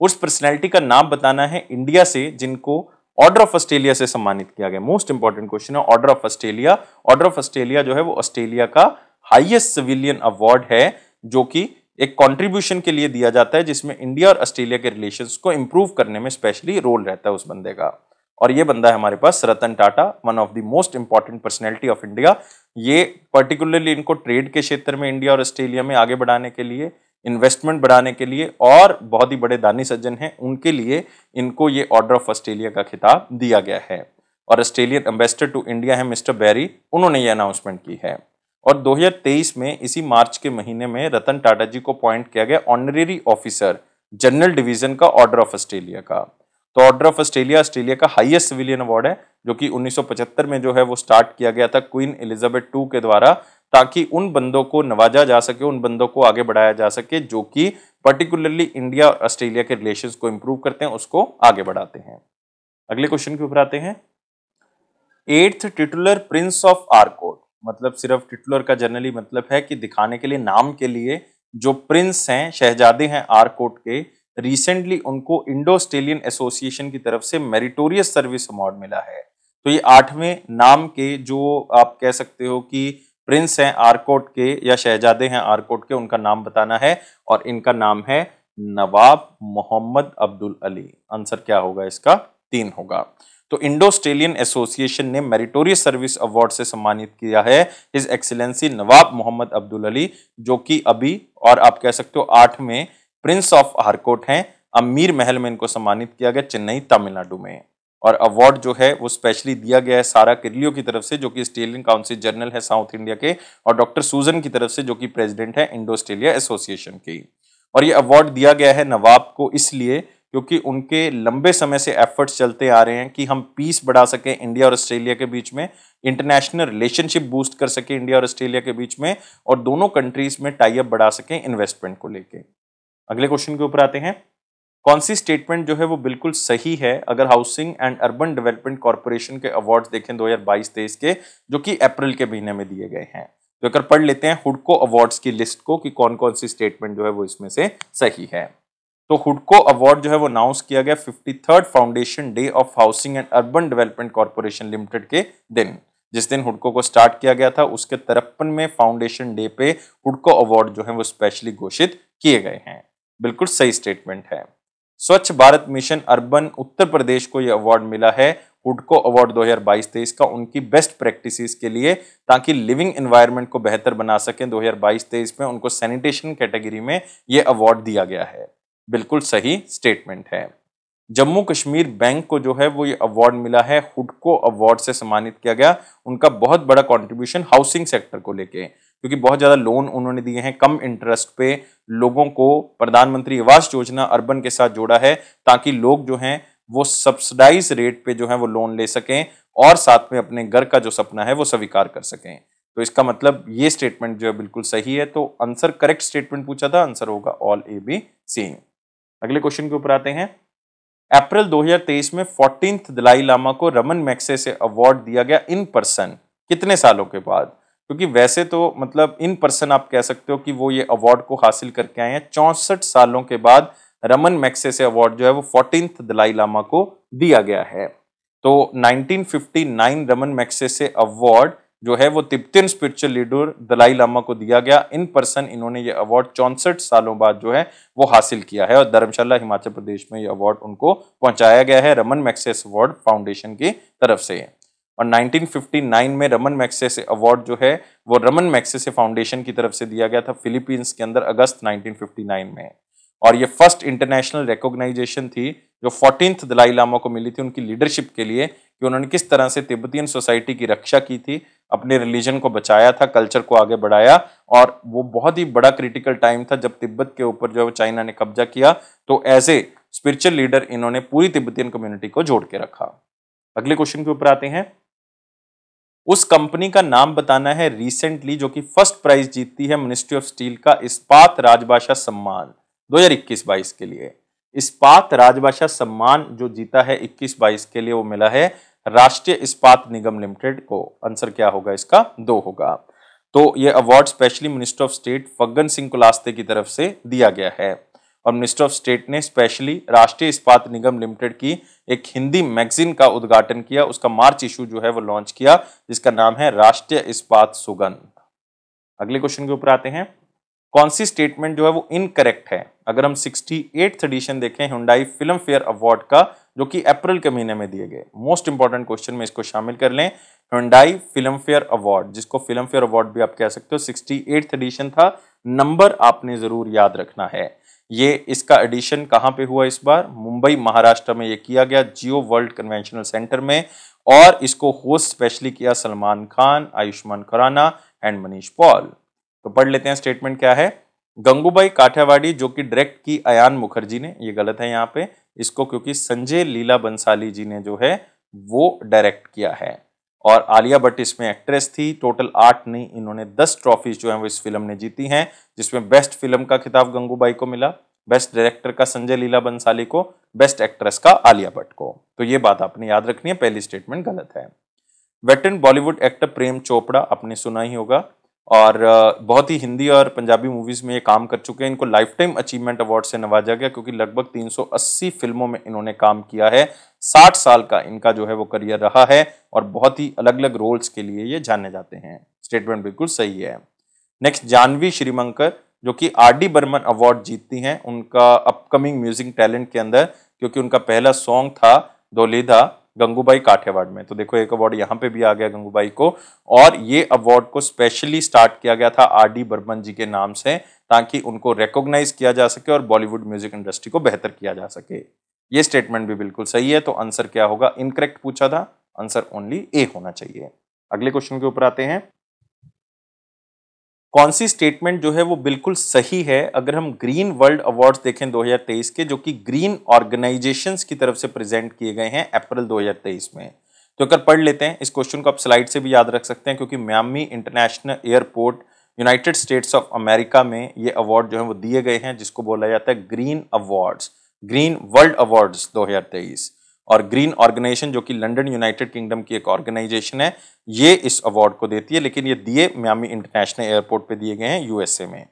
उस पर्सनैलिटी का नाम बताना है इंडिया से जिनको ऑर्डर ऑफ ऑस्ट्रेलिया से सम्मानित किया गया। मोस्ट इंपॉर्टेंट क्वेश्चन है order of Australia. Order of Australia जो है वो ऑस्ट्रेलिया का हाईएस्ट सिविलियन अवार्ड है, जो कि एक कंट्रीब्यूशन के लिए दिया जाता है, जिसमें इंडिया और ऑस्ट्रेलिया के रिलेशंस को इंप्रूव करने में स्पेशली रोल रहता है उस बंदे का। और ये बंदा है हमारे पास Ratan Tata, one of the most important personality of India. ये पर्टिकुलरली इनको ट्रेड के क्षेत्र में इंडिया और ऑस्ट्रेलिया में आगे बढ़ाने के लिए, इन्वेस्टमेंट बढ़ाने के लिए, और बहुत ही बड़े दानी सज्जन हैं, उनके लिए इनको ये ऑर्डर ऑफ ऑस्ट्रेलिया का खिताब दिया गया है। और ऑस्ट्रेलियन एम्बेसडर टू इंडिया है मिस्टर बेरी, उन्होंने ये अनाउंसमेंट की है। और 2023 में इसी मार्च के महीने में रतन टाटा जी को अपॉइंट किया गया ऑनरेरी ऑफिसर जनरल डिवीजन का ऑर्डर ऑफ ऑस्ट्रेलिया का। तो ऑर्डर ऑफ ऑस्ट्रेलिया ऑस्ट्रेलिया का हाईएस्ट सिविलियन अवार्ड है, जो कि 1975 में जो है वो स्टार्ट किया गया था क्वीन एलिजाबेथ II के द्वारा, ताकि उन बंदों को नवाजा जा सके, उन बंदों को आगे बढ़ाया जा सके जो कि पर्टिकुलरली इंडिया और ऑस्ट्रेलिया के रिलेशंस को इंप्रूव करते हैं, उसको आगे बढ़ाते हैं। अगले क्वेश्चन के ऊपर आते हैं। 8th titular Prince of Arcot, मतलब सिर्फ टिटुलर का जनरली मतलब है कि दिखाने के लिए, नाम के लिए, जो प्रिंस हैं, शहजादे हैं आर्कोट के, रिसेंटली उनको इंडो ऑस्ट्रेलियन एसोसिएशन की तरफ से मेरिटोरियस सर्विस अवार्ड मिला है। तो ये 8वें नाम के जो आप कह सकते हो कि प्रिंस हैं आर्कोट के या शहजादे हैं आर्कोट के, उनका नाम बताना है, और इनका नाम है नवाब मोहम्मद अब्दुल अली। आंसर क्या होगा इसका? 3 होगा। तो इंडो ऑस्ट्रेलियन एसोसिएशन ने मेरिटोरियस सर्विस अवार्ड से सम्मानित किया है हिज एक्सीलेंसी नवाब मोहम्मद अब्दुल अली, जो कि अभी, और आप कह सकते हो 8वें प्रिंस ऑफ आर्कोट हैं। अमीर महल में इनको सम्मानित किया गया चेन्नई तमिलनाडु में। और अवार्ड जो है वो स्पेशली दिया गया है सारा किर्लियो की तरफ से, जो कि ऑस्ट्रेलियन काउंसिल जनरल है साउथ इंडिया के, और डॉक्टर सूजन की तरफ से, जो कि प्रेसिडेंट है इंडो ऑस्ट्रेलिया एसोसिएशन की। और ये अवार्ड दिया गया है नवाब को इसलिए क्योंकि उनके लंबे समय से एफर्ट्स चलते आ रहे हैं कि हम पीस बढ़ा सकें इंडिया और ऑस्ट्रेलिया के बीच में, इंटरनेशनल रिलेशनशिप बूस्ट कर सके इंडिया और ऑस्ट्रेलिया के बीच में, और दोनों कंट्रीज में टाई अप बढ़ा सकें इन्वेस्टमेंट को लेके। अगले क्वेश्चन के ऊपर आते हैं। कौन सी स्टेटमेंट जो है वो बिल्कुल सही है अगर housing and urban development corporation के अवार्ड्स देखें 2022-23 के, जो कि अप्रैल के महीने में दिए गए हैं। तो अगर पढ़ लेते हैं हुडको अवार्ड्स की लिस्ट को कि कौन कौन सी स्टेटमेंट जो है वो इसमें से सही है। तो हुडको अवार्ड जो है वो अनाउंस किया गया 53rd foundation day of housing and urban development corporation limited के दिन, जिस दिन हुडको को स्टार्ट किया गया था उसके 53वें फाउंडेशन डे पे हुडको अवार्ड जो है वो स्पेशली घोषित किए गए हैं। बिल्कुल सही स्टेटमेंट है। स्वच्छ भारत मिशन अर्बन उत्तर प्रदेश को यह अवार्ड मिला है हुडको अवार्ड 2022-23 का उनकी बेस्ट प्रैक्टिसेस के लिए, ताकि लिविंग एनवायरनमेंट को बेहतर बना सकें। 2022-23 में उनको सैनिटेशन कैटेगरी में यह अवार्ड दिया गया है। बिल्कुल सही स्टेटमेंट है। जम्मू कश्मीर बैंक को जो है वो ये अवार्ड मिला है हुडको अवार्ड से सम्मानित किया गया। उनका बहुत बड़ा कंट्रीब्यूशन हाउसिंग सेक्टर को लेके, क्योंकि बहुत ज्यादा लोन उन्होंने दिए हैं कम इंटरेस्ट पे लोगों को। प्रधानमंत्री आवास योजना अर्बन के साथ जोड़ा है ताकि लोग जो हैं वो सब्सिडाइज रेट पे जो है वो लोन ले सकें और साथ में अपने घर का जो सपना है वो स्वीकार कर सकें। तो इसका मतलब ये स्टेटमेंट जो है बिल्कुल सही है। तो आंसर करेक्ट स्टेटमेंट पूछा था, आंसर होगा ऑल ए बी सी। अगले क्वेश्चन के ऊपर आते हैं। अप्रैल 2023 में 14th दलाई लामा को रमन मैग्सेसे अवार्ड दिया गया इन पर्सन, कितने सालों के बाद? क्योंकि वैसे तो मतलब इन पर्सन आप कह सकते हो कि वो ये अवार्ड को हासिल करके आए हैं 64 सालों के बाद। रमन मैग्सेसे अवार्ड जो है वो 14th दलाई लामा को दिया गया है। तो 1959 रमन मैग्सेसे अवार्ड जो है वो Tibetan spiritual leader Dalai Lama को दिया गया इन पर्सन। इन्होंने ये अवार्ड 64 सालों बाद जो है वो हासिल किया है और धर्मशाला हिमाचल प्रदेश में ये अवार्ड उनको पहुंचाया गया है रमन मैग्सेसे अवार्ड फाउंडेशन की तरफ से। और 1959 में रमन मैग्सेसे अवार्ड जो है वो रमन मैग्सेसे फाउंडेशन की तरफ से दिया गया था फिलीपींस के अंदर अगस्त 1959 में। और ये फर्स्ट इंटरनेशनल रिकॉग्नाइजेशन थी जो 14th दलाई लामा को मिली थी उनकी लीडरशिप के लिए, कि उन्होंने किस तरह से तिब्बतियन सोसाइटी की रक्षा की थी, अपने रिलीजन को बचाया था, कल्चर को आगे बढ़ाया। और वो बहुत ही बड़ा क्रिटिकल टाइम था जब तिब्बत के ऊपर जो है चाइना ने कब्जा किया। तो एज ए स्पिरिचुअल लीडर इन्होंने पूरी तिब्बतियन कम्युनिटी को जोड़ के रखा। अगले क्वेश्चन के ऊपर आते हैं। उस कंपनी का नाम बताना है रिसेंटली जो कि फर्स्ट प्राइज जीतती है मिनिस्ट्री ऑफ स्टील का इस्पात राजभाषा सम्मान 2021-22 के लिए। इस्पात राजभाषा सम्मान जो जीता है 21-22 के लिए वो मिला है राष्ट्रीय इस्पात निगम लिमिटेड को। आंसर क्या होगा इसका? 2 होगा। तो ये award specially minister of state Faggan Singh Kulaste की तरफ से दिया गया है और मिनिस्टर ऑफ स्टेट ने स्पेशली राष्ट्रीय इस्पात निगम लिमिटेड की एक हिंदी मैगजीन का उद्घाटन किया। उसका मार्च इशू जो है वो लॉन्च किया जिसका नाम है राष्ट्रीय इस्पात सुगंध। अगले क्वेश्चन के ऊपर आते हैं। कौन सी स्टेटमेंट जो है वो इनकरेक्ट है? अगर हम 68th एडिशन देखें हुंडई फिल्म फेयर अवार्ड का जो कि अप्रैल के महीने में दिए गए, मोस्ट इंपॉर्टेंट क्वेश्चन में इसको शामिल कर लें। हुंडई फिल्म फेयर अवार्ड, जिसको फिल्म फेयर अवार्ड भी आप कह सकते हो, 68th एडिशन था। नंबर आपने जरूर याद रखना है। ये इसका एडिशन कहां पे हुआ इस बार? मुंबई महाराष्ट्र में ये किया गया जियो वर्ल्ड कन्वेंशनल सेंटर में। और इसको होस्ट स्पेशली किया सलमान खान, आयुष्मान खुराना एंड मनीष पॉल। तो पढ़ लेते हैं स्टेटमेंट क्या है। गंगूबाई काठियावाड़ी जो कि डायरेक्ट की अयान मुखर्जी ने, ये गलत है यहाँ पे, इसको क्योंकि संजय लीला बंसाली जी ने जो है वो डायरेक्ट किया है। और आलिया भट्ट इसमें एक्ट्रेस थी। टोटल 8 नहीं, इन्होंने 10 ट्रॉफीज जो है वो इस फिल्म ने जीती हैं, जिसमें बेस्ट फिल्म का खिताब गंगूबाई को मिला, बेस्ट डायरेक्टर का संजय लीला बंसाली को, बेस्ट एक्ट्रेस का आलिया भट्ट को। तो ये बात आपने याद रखनी है, पहली स्टेटमेंट गलत है। वेटरन बॉलीवुड एक्टर प्रेम चोपड़ा, आपने सुना ही होगा, और बहुत ही हिंदी और पंजाबी मूवीज में ये काम कर चुके हैं। इनको लाइफ टाइम अचीवमेंट अवार्ड से नवाजा गया क्योंकि लगभग 380 फिल्मों में इन्होंने काम किया है। 60 साल का इनका जो है वो करियर रहा है और बहुत ही अलग अलग रोल्स के लिए ये जाने जाते हैं। स्टेटमेंट बिल्कुल सही है। नेक्स्ट, जानवी श्रीमंकर जो कि आर.डी. बर्मन अवार्ड जीतती हैं उनका अपकमिंग म्यूजिक टैलेंट के अंदर, क्योंकि उनका पहला सॉन्ग था दोलेधा गंगूबाई काठियावाड़ में। तो देखो एक अवार्ड यहाँ पे भी आ गया गंगूबाई को। और ये अवार्ड को स्पेशली स्टार्ट किया गया था आर.डी. बर्मन जी के नाम से, ताकि उनको रिकॉग्नाइज किया जा सके और बॉलीवुड म्यूजिक इंडस्ट्री को बेहतर किया जा सके। ये स्टेटमेंट भी बिल्कुल सही है। तो आंसर क्या होगा? इनकरेक्ट पूछा था, आंसर ओनली ए होना चाहिए। अगले क्वेश्चन के ऊपर आते हैं। कौन सी स्टेटमेंट जो है वो बिल्कुल सही है अगर हम ग्रीन वर्ल्ड अवार्ड्स देखें 2023 के, जो कि ग्रीन ऑर्गेनाइजेशंस की तरफ से प्रेजेंट किए गए हैं अप्रैल 2023 में। तो अगर पढ़ लेते हैं इस क्वेश्चन को, आप स्लाइड से भी याद रख सकते हैं, क्योंकि Miami international airport United states of America में ये अवार्ड जो है वो दिए गए हैं, जिसको बोला जाता है green awards, green world awards 2023। और ग्रीन ऑर्गेनाइजेशन जो कि लंदन यूनाइटेड किंगडम की एक ऑर्गेनाइजेशन है, ये इस अवार्ड को देती है, लेकिन ये दिए मियामी इंटरनेशनल एयरपोर्ट पे दिए गए हैं यूएसए में।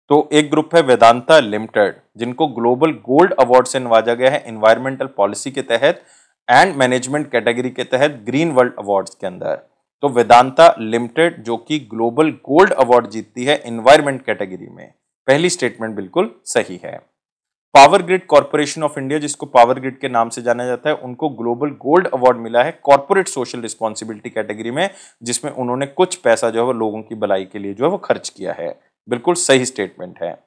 तो एक ग्रुप है वेदांता लिमिटेड, जिनको ग्लोबल गोल्ड अवार्ड से नवाजा गया है एनवायरमेंटल पॉलिसी के तहत एंड मैनेजमेंट कैटेगरी के तहत ग्रीन वर्ल्ड अवार्ड्स के अंदर। तो वेदांता लिमिटेड जो कि ग्लोबल गोल्ड अवार्ड जीतती है एनवायरमेंट कैटेगरी में, पहली स्टेटमेंट बिल्कुल सही है। Power grid corporation of India, जिसको पावर ग्रिड के नाम से जाना जाता है, उनको ग्लोबल गोल्ड अवार्ड मिला है कॉर्पोरेट सोशल रिस्पॉन्सिबिलिटी कैटेगरी में, जिसमें उन्होंने कुछ पैसा जो है वो लोगों की भलाई के लिए जो है वो खर्च किया है, बिल्कुल सही स्टेटमेंट है।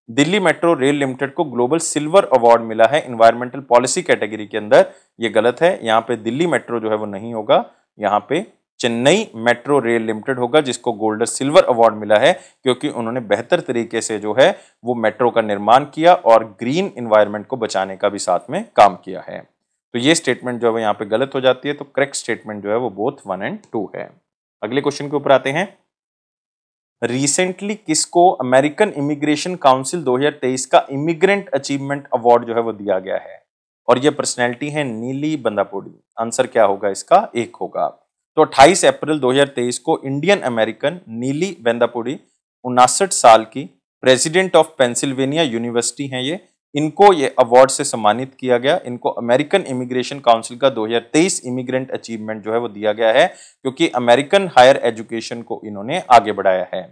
दिल्ली मेट्रो रेल लिमिटेड को ग्लोबल सिल्वर अवार्ड मिला है एनवायरमेंटल पॉलिसी कैटेगरी के अंदर, ये गलत है, यहाँ पे दिल्ली मेट्रो जो है वो नहीं होगा, यहाँ पे चेन्नई मेट्रो रेल लिमिटेड होगा, जिसको गोल्डन सिल्वर अवार्ड मिला है क्योंकि उन्होंने बेहतर तरीके से जो है वो मेट्रो का निर्माण किया और ग्रीन एनवायरनमेंट को बचाने का भी साथ में काम किया है। तो ये स्टेटमेंट जो है यहाँ पे गलत हो जाती है, तो करेक्ट स्टेटमेंट जो है वो बोथ 1 और 2 है। अगले क्वेश्चन के ऊपर आते हैं। रिसेंटली किसको अमेरिकन इमिग्रेशन काउंसिल 2023 का इमिग्रेंट अचीवमेंट अवार्ड जो है वो दिया गया है, और ये पर्सनैलिटी है नीली बंदापुडी। आंसर क्या होगा इसका? 1 होगा। तो 28 अप्रैल 2023 को इंडियन अमेरिकन नीली बेंदापुडी 59 साल की, प्रेसिडेंट ऑफ पेंसिल्वेनिया यूनिवर्सिटी हैं ये, इनको ये अवार्ड से सम्मानित किया गया। इनको अमेरिकन इमिग्रेशन काउंसिल का 2023 इमिग्रेंट अचीवमेंट जो है वो दिया गया है, क्योंकि अमेरिकन हायर एजुकेशन को इन्होंने आगे बढ़ाया है।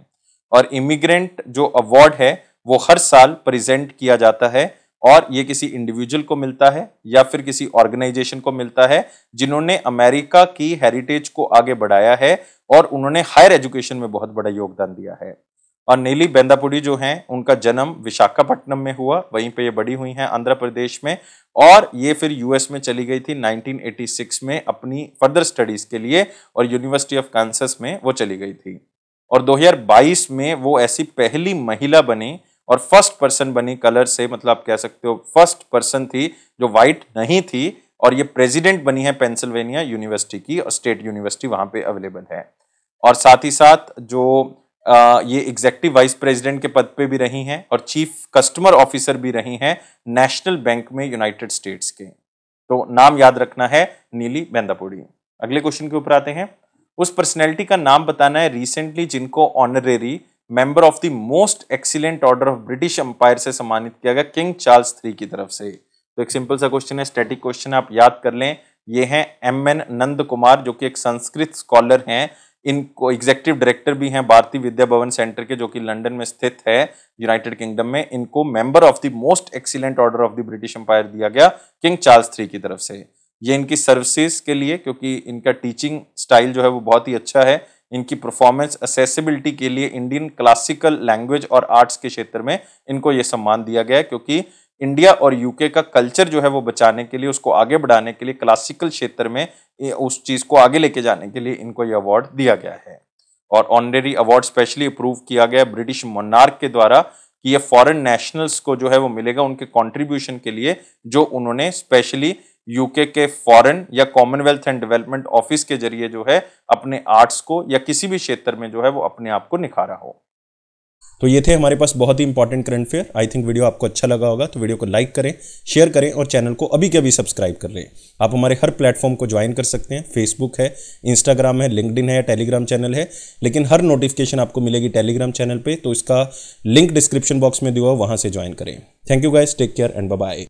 और इमिग्रेंट जो अवार्ड है वो हर साल प्रेजेंट किया जाता है, और ये किसी इंडिविजुअल को मिलता है या फिर किसी ऑर्गेनाइजेशन को मिलता है जिन्होंने अमेरिका की हेरिटेज को आगे बढ़ाया है और उन्होंने हायर एजुकेशन में बहुत बड़ा योगदान दिया है। और नीली बेंदापुडी जो हैं, उनका जन्म विशाखापट्टनम में हुआ, वहीं पे ये बड़ी हुई हैं आंध्र प्रदेश में, और ये फिर यूएस में चली गई थी 1986 में अपनी फर्दर स्टडीज के लिए, और यूनिवर्सिटी ऑफ कांसास में वो चली गई थी। और 2022 में वो ऐसी पहली महिला बनी और फर्स्ट पर्सन बनी कलर से, मतलब आप कह सकते हो फर्स्ट पर्सन थी जो व्हाइट नहीं थी, और ये प्रेसिडेंट बनी है पेंसिल्वेनिया यूनिवर्सिटी की, और स्टेट यूनिवर्सिटी वहां पे अवेलेबल है। और साथ ही साथ जो ये एग्जीक्यूटिव वाइस प्रेसिडेंट के पद पे भी रही हैं और चीफ कस्टमर ऑफिसर भी रही हैं नेशनल बैंक में यूनाइटेड स्टेट्स के। तो नाम याद रखना है नीली बेंदापुडी। अगले क्वेश्चन के ऊपर आते हैं। उस पर्सनैलिटी का नाम बताना है रिसेंटली जिनको honorary member of the most excellent order of British empire से सम्मानित किया गया किंग चार्ल्स III की तरफ से। तो एक सिंपल सा क्वेश्चन है, स्टैटिक क्वेश्चन है, आप याद कर लें। ये हैं MN नंद कुमार, जो कि एक संस्कृत स्कॉलर हैं, इनको एग्जीक्यूटिव डायरेक्टर भी हैं भारतीय विद्या भवन सेंटर के, जो कि लंदन में स्थित है यूनाइटेड किंगडम में। इनको member of the most excellent order of the British empire दिया गया किंग चार्ल्स III की तरफ से। ये इनकी सर्विसेज के लिए, क्योंकि इनका टीचिंग स्टाइल जो है वो बहुत ही अच्छा है, इनकी परफॉर्मेंस असेसिबिलिटी के लिए इंडियन क्लासिकल लैंग्वेज और आर्ट्स के क्षेत्र में इनको ये सम्मान दिया गया है, क्योंकि इंडिया और यूके का कल्चर जो है वो बचाने के लिए, उसको आगे बढ़ाने के लिए, क्लासिकल क्षेत्र में उस चीज को आगे लेके जाने के लिए इनको ये अवार्ड दिया गया है। और ऑनरेरी अवार्ड स्पेशली अप्रूव किया गया ब्रिटिश मोनार्क के द्वारा कि ये फॉरेन नेशनल्स को जो है वो मिलेगा उनके कंट्रीब्यूशन के लिए, जो उन्होंने स्पेशली यूके के फॉरेन या कॉमनवेल्थ एंड डेवलपमेंट ऑफिस के जरिए जो है अपने आर्ट्स को या किसी भी क्षेत्र में जो है वो अपने आप को निखारा हो। तो ये थे हमारे पास बहुत ही important current affair. I think video आपको अच्छा लगा होगा, तो वीडियो को लाइक करें, शेयर करें और चैनल को अभी के अभी सब्सक्राइब कर लें। आप हमारे हर प्लेटफॉर्म को ज्वाइन कर सकते हैं, फेसबुक है, इंस्टाग्राम है, लिंक्डइन है, टेलीग्राम चैनल है, लेकिन हर नोटिफिकेशन आपको मिलेगी टेलीग्राम चैनल पे, तो इसका लिंक डिस्क्रिप्शन बॉक्स में दिया हुआ, वहां से ज्वाइन करें। Thank you guys, take care and bye bye.